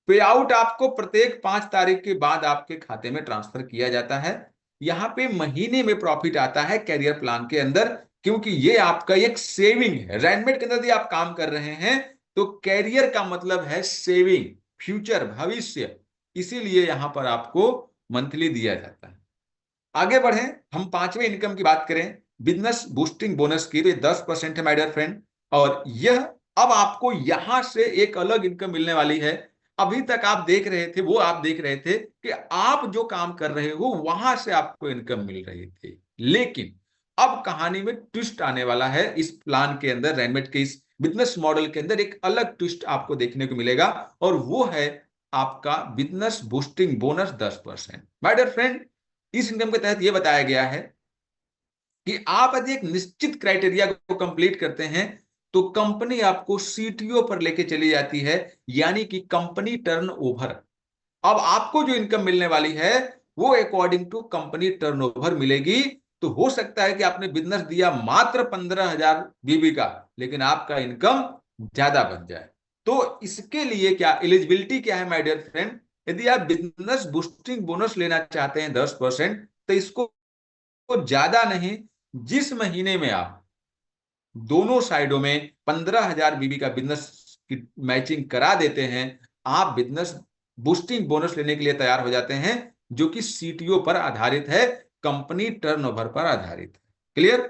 पे आउट आपको प्रत्येक 5 तारीख के बाद आपके खाते में ट्रांसफर किया जाता है। यहां पे महीने में प्रॉफिट आता है कैरियर प्लान के अंदर, क्योंकि ये आपका एक सेविंग है। रैनमेट के अंदर यदि आप काम कर रहे हैं तो कैरियर का मतलब है सेविंग, फ्यूचर, भविष्य, इसीलिए यहां पर आपको मंथली दिया जाता है। आगे बढ़े, हम 5वें इनकम की बात करें, बिजनेस बूस्टिंग बोनस की, तो 10% है माय डियर फ्रेंड। और यह अब आपको यहां से एक अलग इनकम मिलने वाली है। अभी तक आप देख रहे थे, वो आप देख रहे थे कि आप जो काम कर रहे हो वहां से आपको इनकम मिल रही थी, लेकिन अब कहानी में ट्विस्ट आने वाला है। इस प्लान के अंदर, रैनमेट के इस बिजनेस मॉडल के अंदर एक अलग ट्विस्ट आपको देखने को मिलेगा, और वो है आपका business boosting bonus 10%। My dear friend, इस इनकम के तहत यह बताया गया है कि आप यदि एक निश्चित क्राइटेरिया को कंप्लीट करते हैं तो कंपनी आपको सीटीओ पर लेके चली जाती है, यानी कि कंपनी टर्नओवर। अब आपको जो इनकम मिलने वाली है वो अकॉर्डिंग टू कंपनी टर्नओवर मिलेगी। तो हो सकता है कि आपने बिजनेस दिया मात्र 15,000 बीबी का, लेकिन आपका इनकम ज्यादा बन जाए। तो इसके लिए क्या एलिजिबिलिटी क्या है माय डियर फ्रेंड? यदि आप बिजनेस बूस्टिंग बोनस लेना चाहते हैं 10%, तो इसको ज्यादा नहीं, जिस महीने में आप दोनों साइडों में 15,000 बीबी का बिजनेस की मैचिंग करा देते हैं, आप बिजनेस बूस्टिंग बोनस लेने के लिए तैयार हो जाते हैं, जो कि सीटीओ पर आधारित है, कंपनी टर्नओवर पर आधारित है। क्लियर?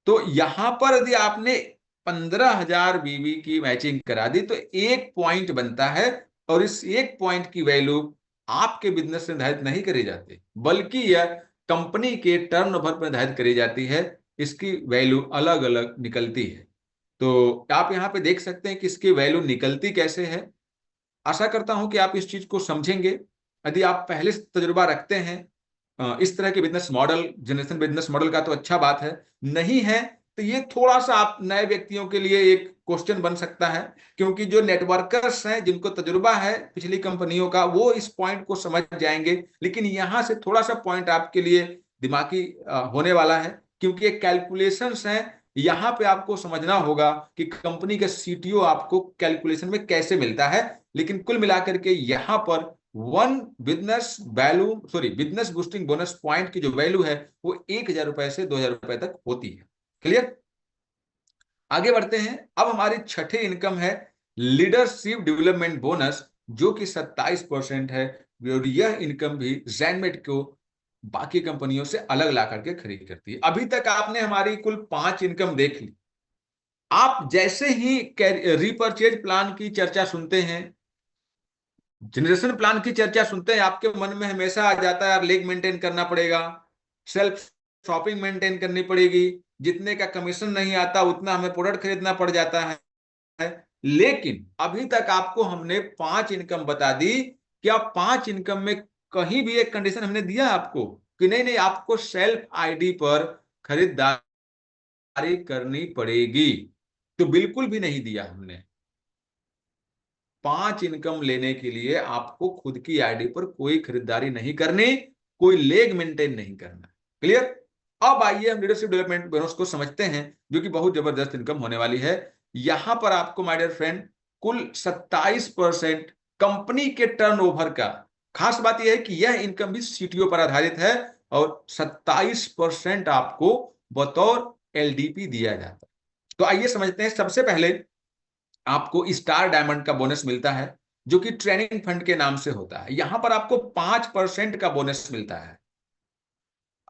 तो यहां पर यदि आपने 15,000 बीबी की मैचिंग करा दी तो 1 पॉइंट बनता है, और इस 1 पॉइंट की वैल्यू आपके बिजनेस से निर्धारित नहीं करी जाती, बल्कि यह कंपनी के टर्नओवर पर निर्धारित करी जाती है। इसकी वैल्यू अलग अलग निकलती है। तो आप यहां पे देख सकते हैं कि इसकी वैल्यू निकलती कैसे है। आशा करता हूं कि आप इस चीज को समझेंगे। यदि आप पहले से तजुर्बा रखते हैं इस तरह के business model, generation business model का, तो अच्छा बात है। नहीं है तो ये थोड़ा सा आप नए व्यक्तियों के लिए एक क्वेश्चन बन सकता है, क्योंकि जो नेटवर्कर्स हैं जिनको तजुर्बा है पिछली कंपनियों का, वो इस पॉइंट को समझ जाएंगे। लेकिन यहां से थोड़ा सा पॉइंट आपके लिए दिमागी होने वाला है, क्योंकि एक कैलकुलेशंस हैं। यहां पे आपको समझना होगा कि कंपनी का सीटीओ आपको कैलकुलेशन में कैसे मिलता है। लेकिन कुल मिलाकर के यहां पर बिजनेस बूस्टिंग बोनस पॉइंट की जो वैल्यू है वो 1,000 रुपए से 2,000 रुपए तक होती है। क्लियर? आगे बढ़ते हैं। अब हमारी छठे इनकम है लीडरशिप डेवलपमेंट बोनस, जो कि 27% है। और यह इनकम भी जैनमेट को बाकी कंपनियों से अलग ला करके खरीद करती है। अभी तक आपने हमारी कुल 5 इनकम देख ली। आप जैसे ही रीपर्चेज प्लान की चर्चा सुनते हैं, जनरेशन प्लान की चर्चा सुनते हैं, आपके मन में हमेशा आ जाता है यार लेग मेंटेन करना पड़ेगा, सेल्फ शॉपिंग मेंटेन करनी पड़ेगी, जितने का कमीशन नहीं आता उतना हमें प्रोडक्ट खरीदना पड़ जाता है। लेकिन अभी तक आपको हमने 5 इनकम बता दी। क्या 5 इनकम में कहीं भी एक कंडीशन हमने दिया आपको कि नहीं नहीं आपको सेल्फ आईडी पर खरीदारी करनी पड़ेगी? तो बिल्कुल भी नहीं दिया हमने। 5 इनकम लेने के लिए आपको खुद की आईडी पर कोई खरीदारी नहीं करनी, कोई लेग मेंटेन नहीं करना। क्लियर? अब आइए हम लीडरशिप डेवलपमेंट बोनस को समझते हैं, जो कि बहुत जबरदस्त इनकम होने वाली है। यहां पर आपको माय डियर फ्रेंड कुल 27% कंपनी के टर्नओवर का, खास बात यह है कि यह इनकम भी सीटीओ पर आधारित है और 27% आपको बतौर एलडीपी दिया जाता है। तो आइए समझते हैं। सबसे पहले आपको स्टार डायमंड का बोनस मिलता है, जो कि ट्रेनिंग फंड के नाम से होता है। यहां पर आपको 5% का बोनस मिलता है।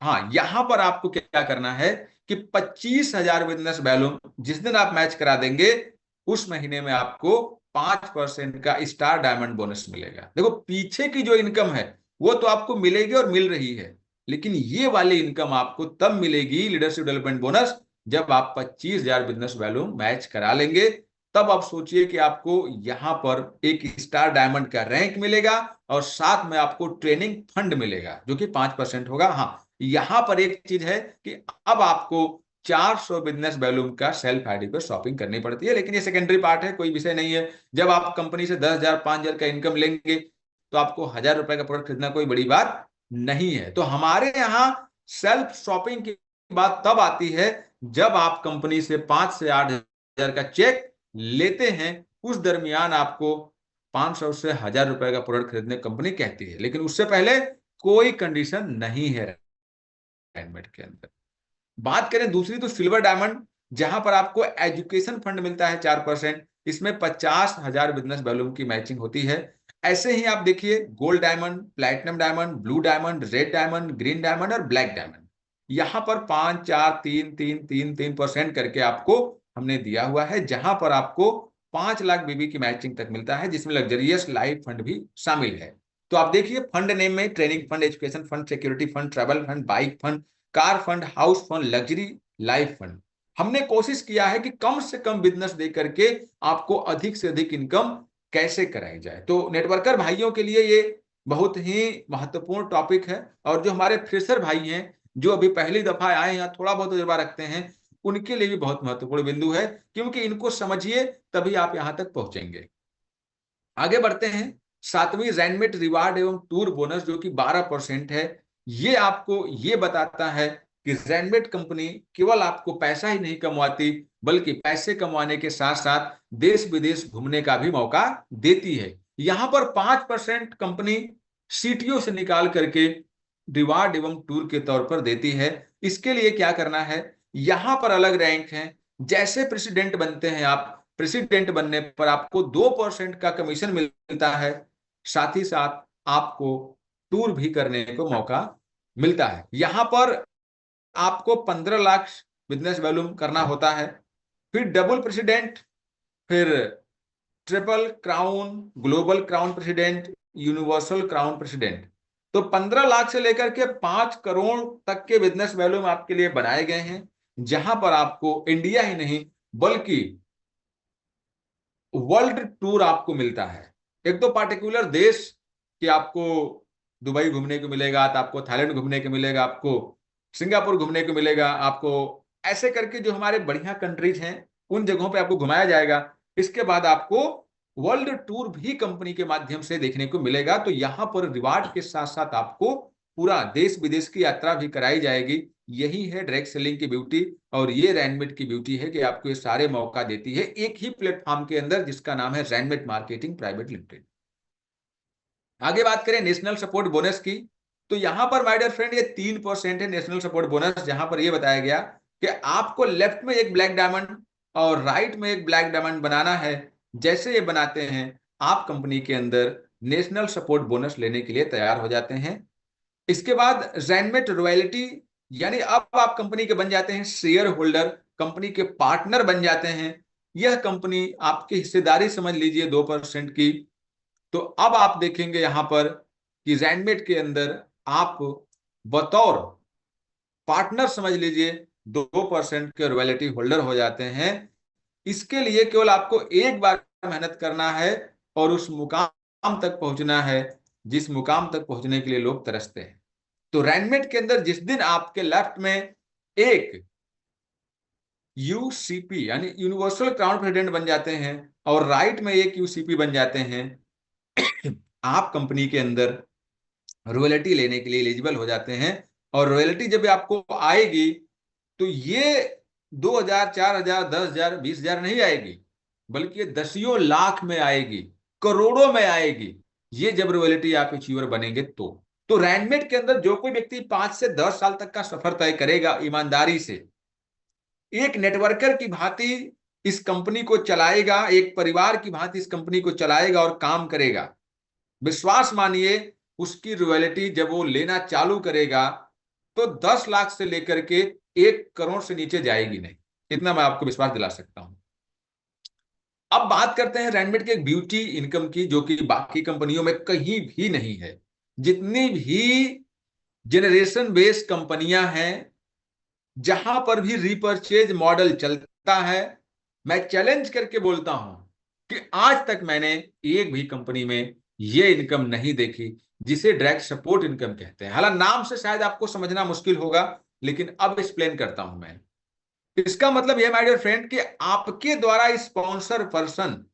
हाँ, यहां पर आपको क्या करना है कि 25,000 बिजनेस बैलून जिस दिन आप मैच करा देंगे, उस महीने में आपको 5% का स्टार डायमंड बोनस मिलेगा। देखो, पीछे की जो इनकम है वो तो आपको मिलेगी और मिल रही है, लेकिन ये वाली इनकम आपको तब मिलेगी, लीडरशिप डेवलपमेंट बोनस, जब आप 25,000 बिजनेस वैल्यू मैच करा लेंगे। तब आप सोचिए कि आपको यहां पर एक स्टार डायमंड का रैंक मिलेगा और साथ में आपको ट्रेनिंग फंड मिलेगा, जो कि 5% होगा। हाँ, यहां पर एक चीज है कि अब आपको 400 बिजनेस वैल्यूम का सेल्फ आईडी पर शॉपिंग करनी पड़ती है, लेकिन ये सेकेंडरी पार्ट है, कोई विषय नहीं है। जब आप कंपनी से 10,000 5,000 का इनकम लेंगे तो आपको 1,000 रुपए का प्रोडक्ट खरीदना कोई बड़ी बात नहीं है। तो हमारे यहाँ सेल्फ शॉपिंग की बात तब आती है जब आप कंपनी से 5 से 8,000 का चेक लेते हैं। उस दरमियान आपको 500 से 1,000 रुपए का प्रोडक्ट खरीदने कंपनी कहती है, लेकिन उससे पहले कोई कंडीशन नहीं है डायमंड के अंदर। बात करें दूसरी, तो सिल्वर डायमंड, जहां पर आपको एजुकेशन फंड मिलता है 4%। इसमें 50,000 बिजनेस वॉल्यूम की मैचिंग होती है। ऐसे ही आप देखिए, gold diamond, platinum diamond, blue diamond, red diamond, green diamond और ब्लैक डायमंड, यहां पर 5, 4, 3, 3, 3, 3% करके आपको हमने दिया हुआ है, जहां पर आपको 5 लाख बीबी की मैचिंग तक मिलता है, जिसमें लग्जरियस लाइफ फंड भी शामिल है। तो आप देखिए, फंड नेम में training fund, education fund, security fund, travel fund, bike fund, car fund, house fund, luxury life fund. हमने कोशिश किया है कि कम से कम बिजनेस दे करके आपको अधिक से अधिक इनकम कैसे कराई जाए। तो नेटवर्कर भाइयों के लिए ये बहुत ही महत्वपूर्ण टॉपिक है, और जो हमारे फ्रेशर भाई हैं, जो अभी पहली दफा आए हैं, थोड़ा बहुत तजुर्बा रखते हैं, उनके लिए भी बहुत महत्वपूर्ण बिंदु है, क्योंकि इनको समझिए तभी आप यहां तक पहुंचेंगे। आगे बढ़ते हैं। 7वीं रैनमेट रिवार्ड एवं टूर बोनस, जो कि 12% है। ये आपको ये बताता है कि रैनमेट कंपनी केवल आपको पैसा ही नहीं कमवाती, बल्कि पैसे कमाने के साथ साथ देश विदेश घूमने का भी मौका देती है। यहां पर 5% कंपनी सीटीओ से निकाल करके रिवार्ड एवं टूर के तौर पर देती है। इसके लिए क्या करना है, यहां पर अलग रैंक है। जैसे प्रेसिडेंट बनते हैं आप, प्रेसिडेंट बनने पर आपको 2% का कमीशन मिलता है, साथ ही साथ आपको टूर भी करने को मौका मिलता है। यहां पर आपको 15 लाख बिजनेस वॉल्यूम करना होता है, फिर डबल प्रेसिडेंट, फिर triple crown, global crown president, universal crown president. तो 15 लाख से लेकर के 5 करोड़ तक के बिजनेस वॉल्यूम आपके लिए बनाए गए हैं, जहां पर आपको इंडिया ही नहीं बल्कि वर्ल्ड टूर आपको मिलता है। एक तो पार्टिकुलर देश कि आपको दुबई घूमने को मिलेगा, तो आपको थाईलैंड घूमने को मिलेगा, आपको सिंगापुर घूमने को मिलेगा, आपको ऐसे करके जो हमारे बढ़िया कंट्रीज हैं उन जगहों पे आपको घुमाया जाएगा। इसके बाद आपको वर्ल्ड टूर भी कंपनी के माध्यम से देखने को मिलेगा। तो यहां पर रिवार्ड के साथ साथ आपको पूरा देश विदेश की यात्रा भी कराई जाएगी। यही है डायरेक्ट सेलिंग की ब्यूटी, और ये रैनमेट की ब्यूटी है कि आपको ये सारे मौका देती है एक ही प्लेटफॉर्म के अंदर, जिसका नाम है रैनमेट मार्केटिंग प्राइवेट लिमिटेड। आगे बात करें नेशनल सपोर्ट बोनस की, तो यहां पर माय डियर फ्रेंड ये 3% है नेशनल सपोर्ट बोनस, जहां पर ये बताया गया कि आपको लेफ्ट में एक ब्लैक डायमंड और राइट में एक ब्लैक डायमंड बनाना है। जैसे ये बनाते हैं, आप कंपनी के अंदर नेशनल सपोर्ट बोनस लेने के लिए तैयार हो जाते हैं। इसके बाद रैनमेट रॉयल्टी, यानी अब आप कंपनी के बन जाते हैं शेयर होल्डर, कंपनी के पार्टनर बन जाते हैं। यह कंपनी आपकी हिस्सेदारी समझ लीजिए 2% की। तो अब आप देखेंगे यहां पर कि रैनमेट के अंदर आप बतौर पार्टनर समझ लीजिए 2% के रॉयल्टी होल्डर हो जाते हैं। इसके लिए केवल आपको एक बार मेहनत करना है और उस मुकाम तक पहुंचना है जिस मुकाम तक पहुंचने के लिए लोग तरसते हैं। तो रैनमेट के अंदर जिस दिन आपके लेफ्ट में एक यूसीपी यानी यूनिवर्सल क्राउन प्रेसिडेंट बन जाते हैं और राइट में एक यूसीपी बन जाते हैं, आप कंपनी के अंदर रॉयल्टी लेने के लिए एलिजिबल हो जाते हैं। और रॉयल्टी जब आपको आएगी तो ये 2,000, 4,000, 10,000, 20,000 नहीं आएगी, बल्कि ये दसियों लाख में आएगी, करोड़ों में आएगी। ये जब रॉयल्टी आप अचीवर बनेंगे तो रैनमेट के अंदर जो कोई व्यक्ति 5 से 10 साल तक का सफर तय करेगा ईमानदारी से, एक नेटवर्कर की भांति इस कंपनी को चलाएगा, एक परिवार की भांति इस कंपनी को चलाएगा और काम करेगा, विश्वास मानिए उसकी रॉयल्टी जब वो लेना चालू करेगा तो 10 लाख से लेकर के 1 करोड़ से नीचे जाएगी नहीं, इतना मैं आपको विश्वास दिला सकता हूं। अब बात करते हैं रैनमेट के एक ब्यूटी इनकम की, जो कि बाकी कंपनियों में कहीं भी नहीं है। जितनी भी जनरेशन बेस्ड कंपनियां हैं, जहां पर भी रिपर्चेज मॉडल चलता है, मैं चैलेंज करके बोलता हूं कि आज तक मैंने एक भी कंपनी में ये इनकम नहीं देखी जिसे डायरेक्ट सपोर्ट इनकम कहते हैं। हालांकि नाम से शायद आपको समझना मुश्किल होगा, लेकिन अब एक्सप्लेन करता हूं मैं। इसका मतलब यह माय डियर फ्रेंड कि आपके द्वारा स्पॉन्सर पर्सन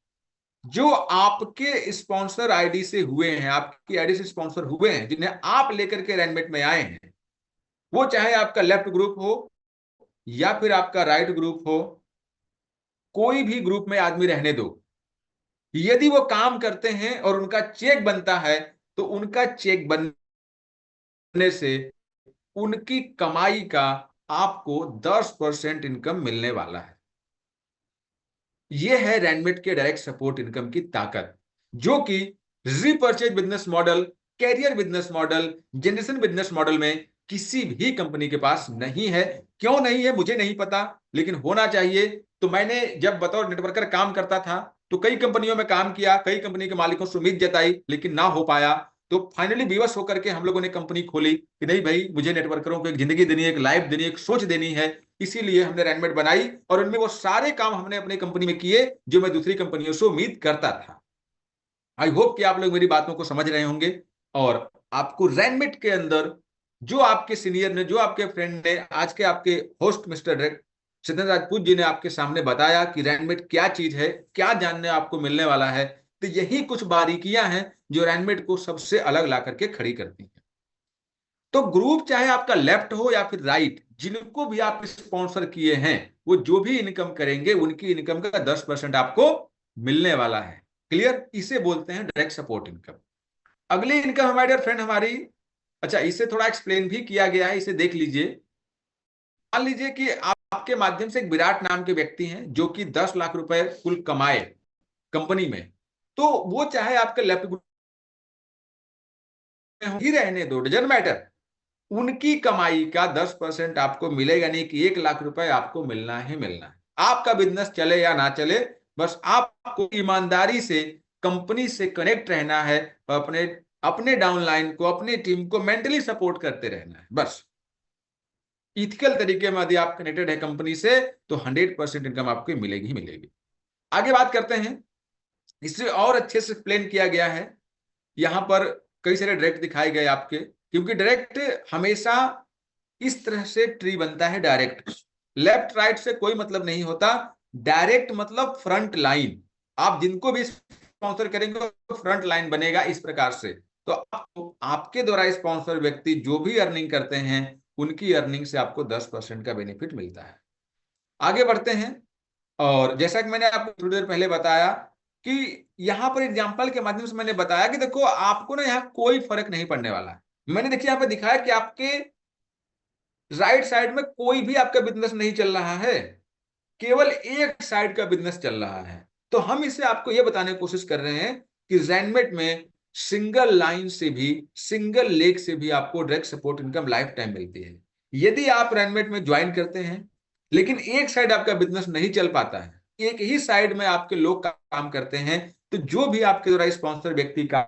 जो आपके स्पॉन्सर आईडी से हुए हैं, आपकी आईडी से स्पॉन्सर हुए हैं, जिन्हें आप लेकर के रैनमेट में आए हैं, वो चाहे आपका लेफ्ट ग्रुप हो या फिर आपका राइट ग्रुप हो, कोई भी ग्रुप में आदमी रहने दो, यदि वो काम करते हैं और उनका चेक बनता है तो उनका चेक बनने से उनकी कमाई का आपको 10% इनकम मिलने वाला है। यह है रैनमेट के डायरेक्ट सपोर्ट इनकम की ताकत, जो कि repurchase business model, career business model, generation business model में किसी भी कंपनी के पास नहीं है। क्यों नहीं है मुझे नहीं पता, लेकिन होना चाहिए। तो मैंने जब बतौर नेटवर्कर काम करता था तो कई कंपनियों में काम किया, कई कंपनी के मालिकों से उम्मीद जताई, लेकिन ना हो पाया। तो फाइनली विवश होकर के हम लोगों ने कंपनी खोली कि नहीं भाई, मुझे नेटवर्करों को एक जिंदगी देनी है, एक लाइफ देनी है, एक सोच देनी है। इसीलिए हमने रैनमेट बनाई और उनमें वो सारे काम हमने अपनी कंपनी में किए जो मैं दूसरी कंपनियों से उम्मीद करता था। आई होप कि आप लोग मेरी बातों को समझ रहे होंगे और आपको रैनमेट के अंदर जो आपके सीनियर ने, जो आपके फ्रेंड ने, आज के आपके host mister direct Siddharth Rajput ji ने आपके सामने बताया कि रैनमेट क्या चीज है, क्या जानने आपको मिलने वाला है। तो यही कुछ बारीकियां हैं जो रैनमेट को सबसे अलग ला करके खड़ी करती हैं। तो ग्रुप चाहे आपका लेफ्ट हो या फिर राइट, जिनको भी आप स्पॉन्सर किए हैं, वो जो भी इनकम करेंगे उनकी इनकम का 10% आपको मिलने वाला है। क्लियर? इसे बोलते हैं डायरेक्ट सपोर्ट इनकम। अगली इनकम हमारे डियर फ्रेंड हमारी, अच्छा इसे थोड़ा एक्सप्लेन भी किया गया है, इसे देख लीजिए। मान लीजिए कि आपके माध्यम से एक विराट नाम के व्यक्ति हैं जो कि 10 लाख रुपए कुल कमाए कंपनी में, तो वो चाहे आपके लेफ्ट ग्रुप में ही रहने दो, डजंट मैटर, उनकी कमाई का 10% आपको मिलेगा नहीं कि 1 लाख रुपए आपको मिलना ही मिलना है। आपका बिजनेस चले या ना चले, बस आपको ईमानदारी से कंपनी से कनेक्ट रहना है और अपने अपने डाउनलाइन को, अपनी टीम को मेंटली सपोर्ट करते रहना है। बस इथिकल तरीके में यदि आप कनेक्टेड है कंपनी से तो 100% इनकम आपको मिलेगी ही मिलेगी। आगे बात करते हैं, इसे और अच्छे से एक्सप्लेन किया गया है। यहां पर कई सारे डायरेक्ट दिखाए गए आपके, क्योंकि डायरेक्ट हमेशा इस तरह से ट्री बनता है। डायरेक्ट लेफ्ट राइट से कोई मतलब नहीं होता, डायरेक्ट मतलब फ्रंट लाइन। आप जिनको भी स्पॉन्सर करेंगे तो फ्रंट लाइन बनेगा इस प्रकार से। तो आपके द्वारा स्पॉन्सर व्यक्ति जो भी अर्निंग करते हैं उनकी अर्निंग से आपको 10% का बेनिफिट मिलता है। आगे बढ़ते हैं, और जैसा कि मैंने आपको थोड़ी देर पहले बताया कि यहां पर एग्जाम्पल के माध्यम से मैंने बताया कि देखो आपको ना यहाँ कोई फर्क नहीं पड़ने वाला है। मैंने देखिए यहाँ पे दिखाया कि आपके राइट साइड में कोई भी आपका बिजनेस नहीं चल रहा है, केवल एक साइड का बिजनेस चल रहा है। तो हम इसे आपको यह बताने की कोशिश कर रहे हैं कि रैनमेट में सिंगल लाइन से भी, सिंगल लेग से भी आपको direct support income life time मिलती है। यदि आप रैनमेट में ज्वाइन करते हैं लेकिन एक साइड आपका बिजनेस नहीं चल पाता है, एक ही साइड में आपके लोग काम करते हैं, तो जो भी आपके द्वारा स्पॉन्सर व्यक्ति काम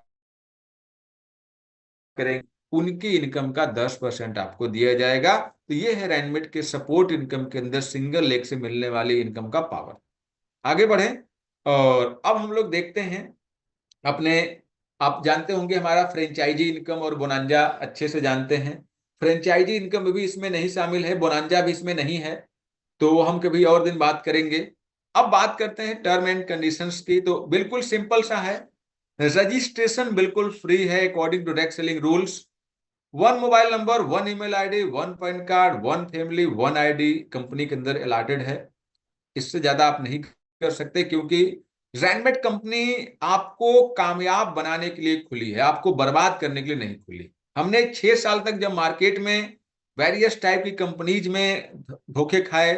करेंगे उनकी इनकम का 10% आपको दिया जाएगा। तो ये है रैनमेट के सपोर्ट इनकम के अंदर सिंगल लेग से मिलने वाली इनकम का पावर। आगे बढ़े और अब हम लोग देखते हैं अपने, आप जानते होंगे हमारा फ्रेंचाइजी इनकम और बोनांजा अच्छे से जानते हैं। फ्रेंचाइजी इनकम भी इसमें नहीं शामिल है, बोनांजा भी इसमें नहीं है, तो वो हम कभी और दिन बात करेंगे। अब बात करते हैं टर्म एंड कंडीशंस की, तो बिल्कुल सिंपल सा है। रजिस्ट्रेशन बिल्कुल फ्री है according to direct selling rules. One mobile number, one email ID, one PAN card, one family, one ID company के अंदर अलॉटेड है। इससे ज्यादा आप नहीं कर सकते, क्योंकि रैनमेट कंपनी आपको कामयाब बनाने के लिए खुली है, आपको बर्बाद करने के लिए नहीं खुली। हमने 6 साल तक जब मार्केट में वेरियस टाइप की कंपनीज में धोखे खाए,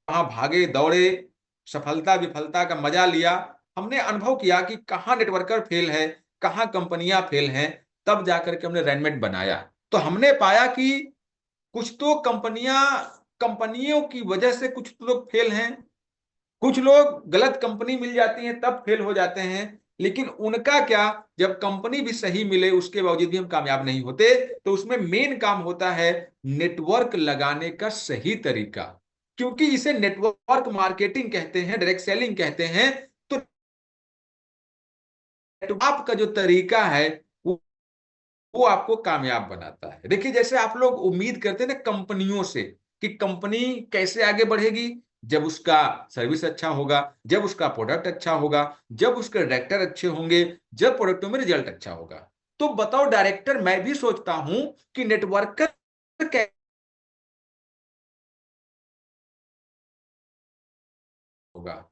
वहां भागे दौड़े, सफलता विफलता का मजा लिया, हमने अनुभव किया कि कहाँ नेटवर्कर फेल है, कहाँ कंपनियां फेल हैं। तब जाकर के हमने रैनमेट बनाया, तो हमने पाया कि कुछ तो कंपनियों की वजह से कुछ तो लोग फेल हैं, कुछ लोग गलत कंपनी मिल जाती है तब फेल हो जाते हैं। लेकिन उनका क्या, जब कंपनी भी सही मिले उसके बावजूद भी हम कामयाब नहीं होते। तो उसमें मेन काम होता है नेटवर्क लगाने का सही तरीका, क्योंकि इसे नेटवर्क मार्केटिंग कहते हैं, डायरेक्ट सेलिंग कहते हैं। तो आपका जो तरीका है वो आपको कामयाब बनाता है। देखिए, जैसे आप लोग उम्मीद करते हैं ना कंपनियों से कि कंपनी कैसे आगे बढ़ेगी, जब उसका सर्विस अच्छा होगा, जब उसका प्रोडक्ट अच्छा होगा, जब उसके डायरेक्टर अच्छे होंगे, जब प्रोडक्टों में रिजल्ट अच्छा होगा। तो बताओ डायरेक्टर, मैं भी सोचता हूं कि नेटवर्कर कैसे होगा।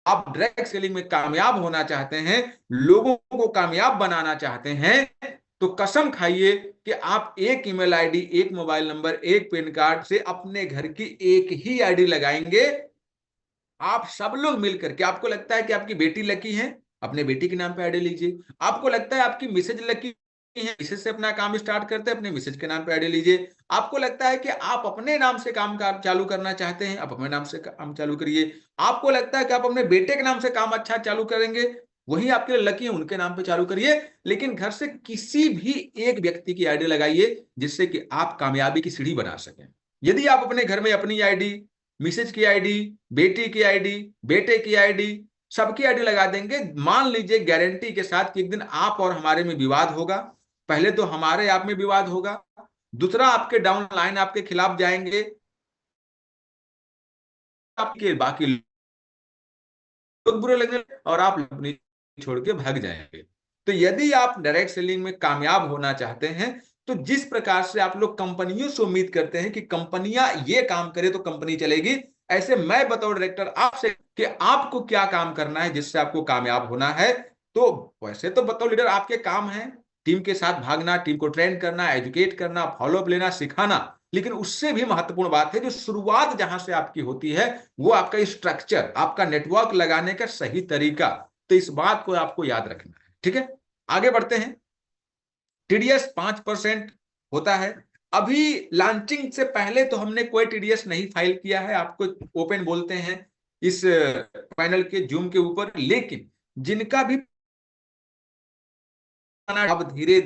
आप डायरेक्ट सेलिंग में कामयाब होना चाहते हैं, लोगों को कामयाब बनाना चाहते हैं, तो कसम खाइए कि आप एक ईमेल आईडी, एक मोबाइल नंबर, एक पैन कार्ड से अपने घर की एक ही आईडी लगाएंगे। आप सब लोग मिलकर के, आपको लगता है कि आपकी बेटी लकी है, अपने बेटी के नाम पे आईडी लीजिए। आपको लगता है आपकी मिसेज लकी है, मिसेज से अपना काम स्टार्ट करते हैं, अपने मिसेज के नाम पे आईडी लीजिए। आपको लगता है कि आप अपने नाम से काम चालू करना चाहते हैं, आप अपने नाम से काम चालू करिए। आपको लगता है कि आप अपने बेटे के नाम से काम अच्छा चालू करेंगे, वही आपके लिए लकी है, उनके नाम पे चालू करिए। लेकिन घर से किसी भी एक व्यक्ति की आईडी लगाइए, जिससे कि आप कामयाबी की सीढ़ी बना सकें। यदि आप अपने घर में अपनी आईडी, मिसेज की आईडी, बेटी की आईडी, बेटे की आईडी, सबकी आईडी लगा देंगे, मान लीजिए गारंटी के साथ कि एक दिन आप और हमारे में विवाद होगा। पहले तो हमारे आप में विवाद होगा, दूसरा आपके डाउन लाइन आपके खिलाफ जाएंगे, आपके बाकी लोग बुरे लगने और आप अपनी छोड़ के भाग जाएंगे। तो यदि आप डायरेक्ट सेलिंग में कामयाब होना चाहते हैं, तो जिस प्रकार से आप लोग कंपनियों से उम्मीद करते हैं कि कंपनियां ये काम करे तो कंपनी चलेगी, ऐसे मैं बतौर डायरेक्टर आपसे कि आपको क्या काम करना है जिससे आपको कामयाब होना है। तो वैसे तो बतौर लीडर आपके काम है टीम के साथ भागना, टीम को ट्रेन करना, एजुकेट करना, फॉलोअप लेना, सिखाना। लेकिन उससे भी महत्वपूर्ण बात है जो शुरुआत जहां से आपकी होती है, वो आपका स्ट्रक्चर, आपका नेटवर्क लगाने का सही तरीका। तो इस बात को आपको याद रखना है, ठीक है। आगे बढ़ते हैं। टीडीएस 5% होता है। अभी लॉन्चिंग से पहले तो हमने कोई टीडीएस नहीं फाइल किया है, आपको ओपन बोलते हैं इस पैनल के जूम के ऊपर। लेकिन जिनका भी अब धीरे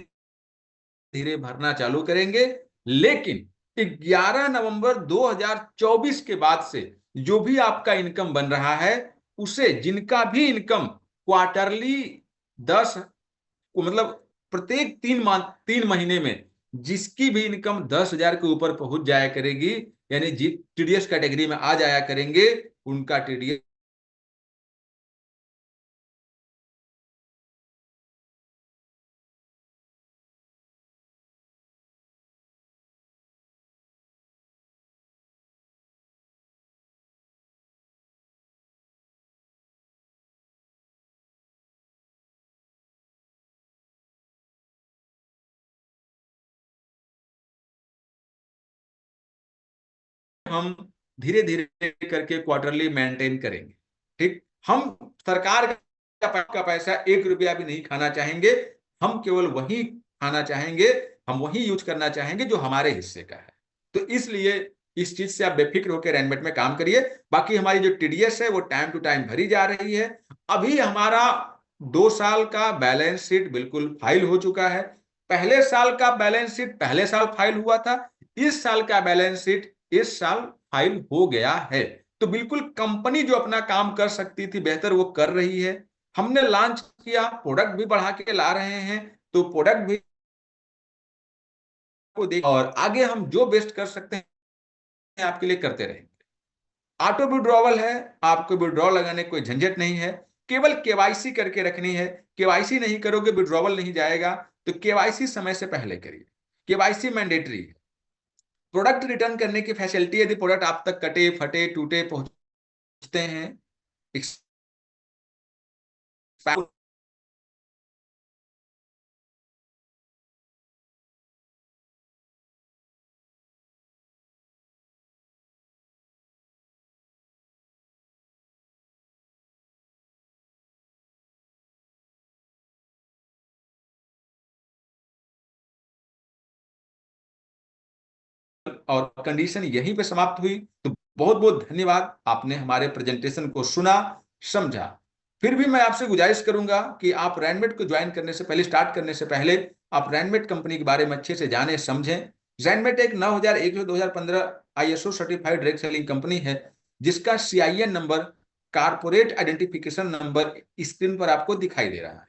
धीरे भरना चालू करेंगे। लेकिन 11 नवंबर 2024 के बाद से जो भी आपका इनकम बन रहा है, उसे जिनका भी इनकम क्वार्टरली 10, मतलब प्रत्येक 3 महीने में जिसकी भी इनकम 10,000 के ऊपर पहुंच जाया करेगी, यानी जी टीडीएस कैटेगरी में आ जाया करेंगे, उनका टीडीएस हम धीरे धीरे करके क्वार्टरली मेंटेन करेंगे। ठीक, हम सरकार का पैसा 1 रुपया भी नहीं खाना चाहेंगे, हम केवल वही खाना चाहेंगे, हम वही यूज करना चाहेंगे जो हमारे हिस्से का है। तो इसलिए इस चीज से आप बेफिक्र होकर रैनमेट में काम करिए। बाकी हमारी जो टीडीएस है वो टाइम टू टाइम भरी जा रही है। अभी हमारा 2 साल का बैलेंस शीट बिल्कुल फाइल हो चुका है। पहले साल का बैलेंस शीट पहले साल फाइल हुआ था, इस साल का बैलेंस शीट इस साल फाइल हो गया है। तो बिल्कुल कंपनी जो अपना काम कर सकती थी बेहतर वो कर रही है। हमने लॉन्च किया, प्रोडक्ट भी बढ़ा के ला रहे हैं, तो प्रोडक्ट भी को देख और आगे हम जो बेस्ट कर सकते हैं आपके लिए करते रहेंगे। ऑटो विड्रॉवल है, आपको विड्रॉ लगाने कोई झंझट नहीं है, केवल केवाईसी करके रखनी है। केवाईसी नहीं करोगे विड्रॉवल नहीं जाएगा, तो केवाईसी समय से पहले करिए, केवाईसी मैंडेटरी है। प्रोडक्ट रिटर्न करने की फैसिलिटी, यदि प्रोडक्ट आप तक कटे फटे टूटे पहुंचते हैं, और कंडीशन यहीं पे समाप्त हुई। तो बहुत बहुत धन्यवाद, आपने हमारे प्रेजेंटेशन को सुना समझा। फिर भी मैं आपसे गुजारिश करूंगा कि आप रैनमेट को ज्वाइन करने से पहले, स्टार्ट करने से पहले आप रैनमेट कंपनी के बारे में अच्छे से जाने समझें। रैनमेट एक 9001 2015 ISO certified direct selling company है, जिसका CIN number, corporate identification number screen पर आपको दिखाई दे रहा है।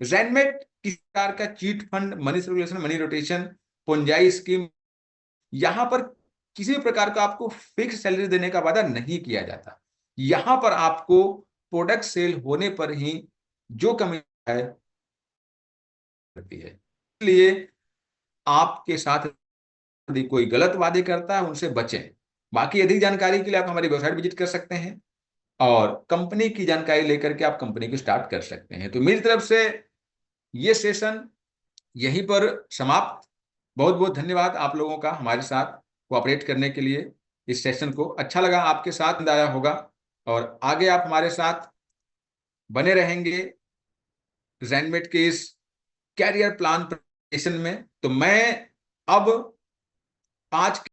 रैनमेट किसी प्रकार का cheat fund, money circulation, money rotation, ponzi scheme, यहां पर किसी भी प्रकार का आपको फिक्स सैलरी देने का वादा नहीं किया जाता। यहां पर आपको प्रोडक्ट सेल होने पर ही जो कमीशन है करती है। इसलिए आपके साथ यदि कोई गलत वादे करता है उनसे बचें। बाकी अधिक जानकारी के लिए आप हमारी वेबसाइट विजिट कर सकते हैं और कंपनी की जानकारी लेकर के आप कंपनी को स्टार्ट कर सकते हैं। तो मेरी तरफ से ये सेशन यहीं पर समाप्त। बहुत बहुत धन्यवाद आप लोगों का हमारे साथ कोऑपरेट करने के लिए। इस सेशन को अच्छा लगा, आपके साथ आया होगा और आगे आप हमारे साथ बने रहेंगे रैनमेट के इस कैरियर प्लान प्रेजेंटेशन में। तो मैं अब आज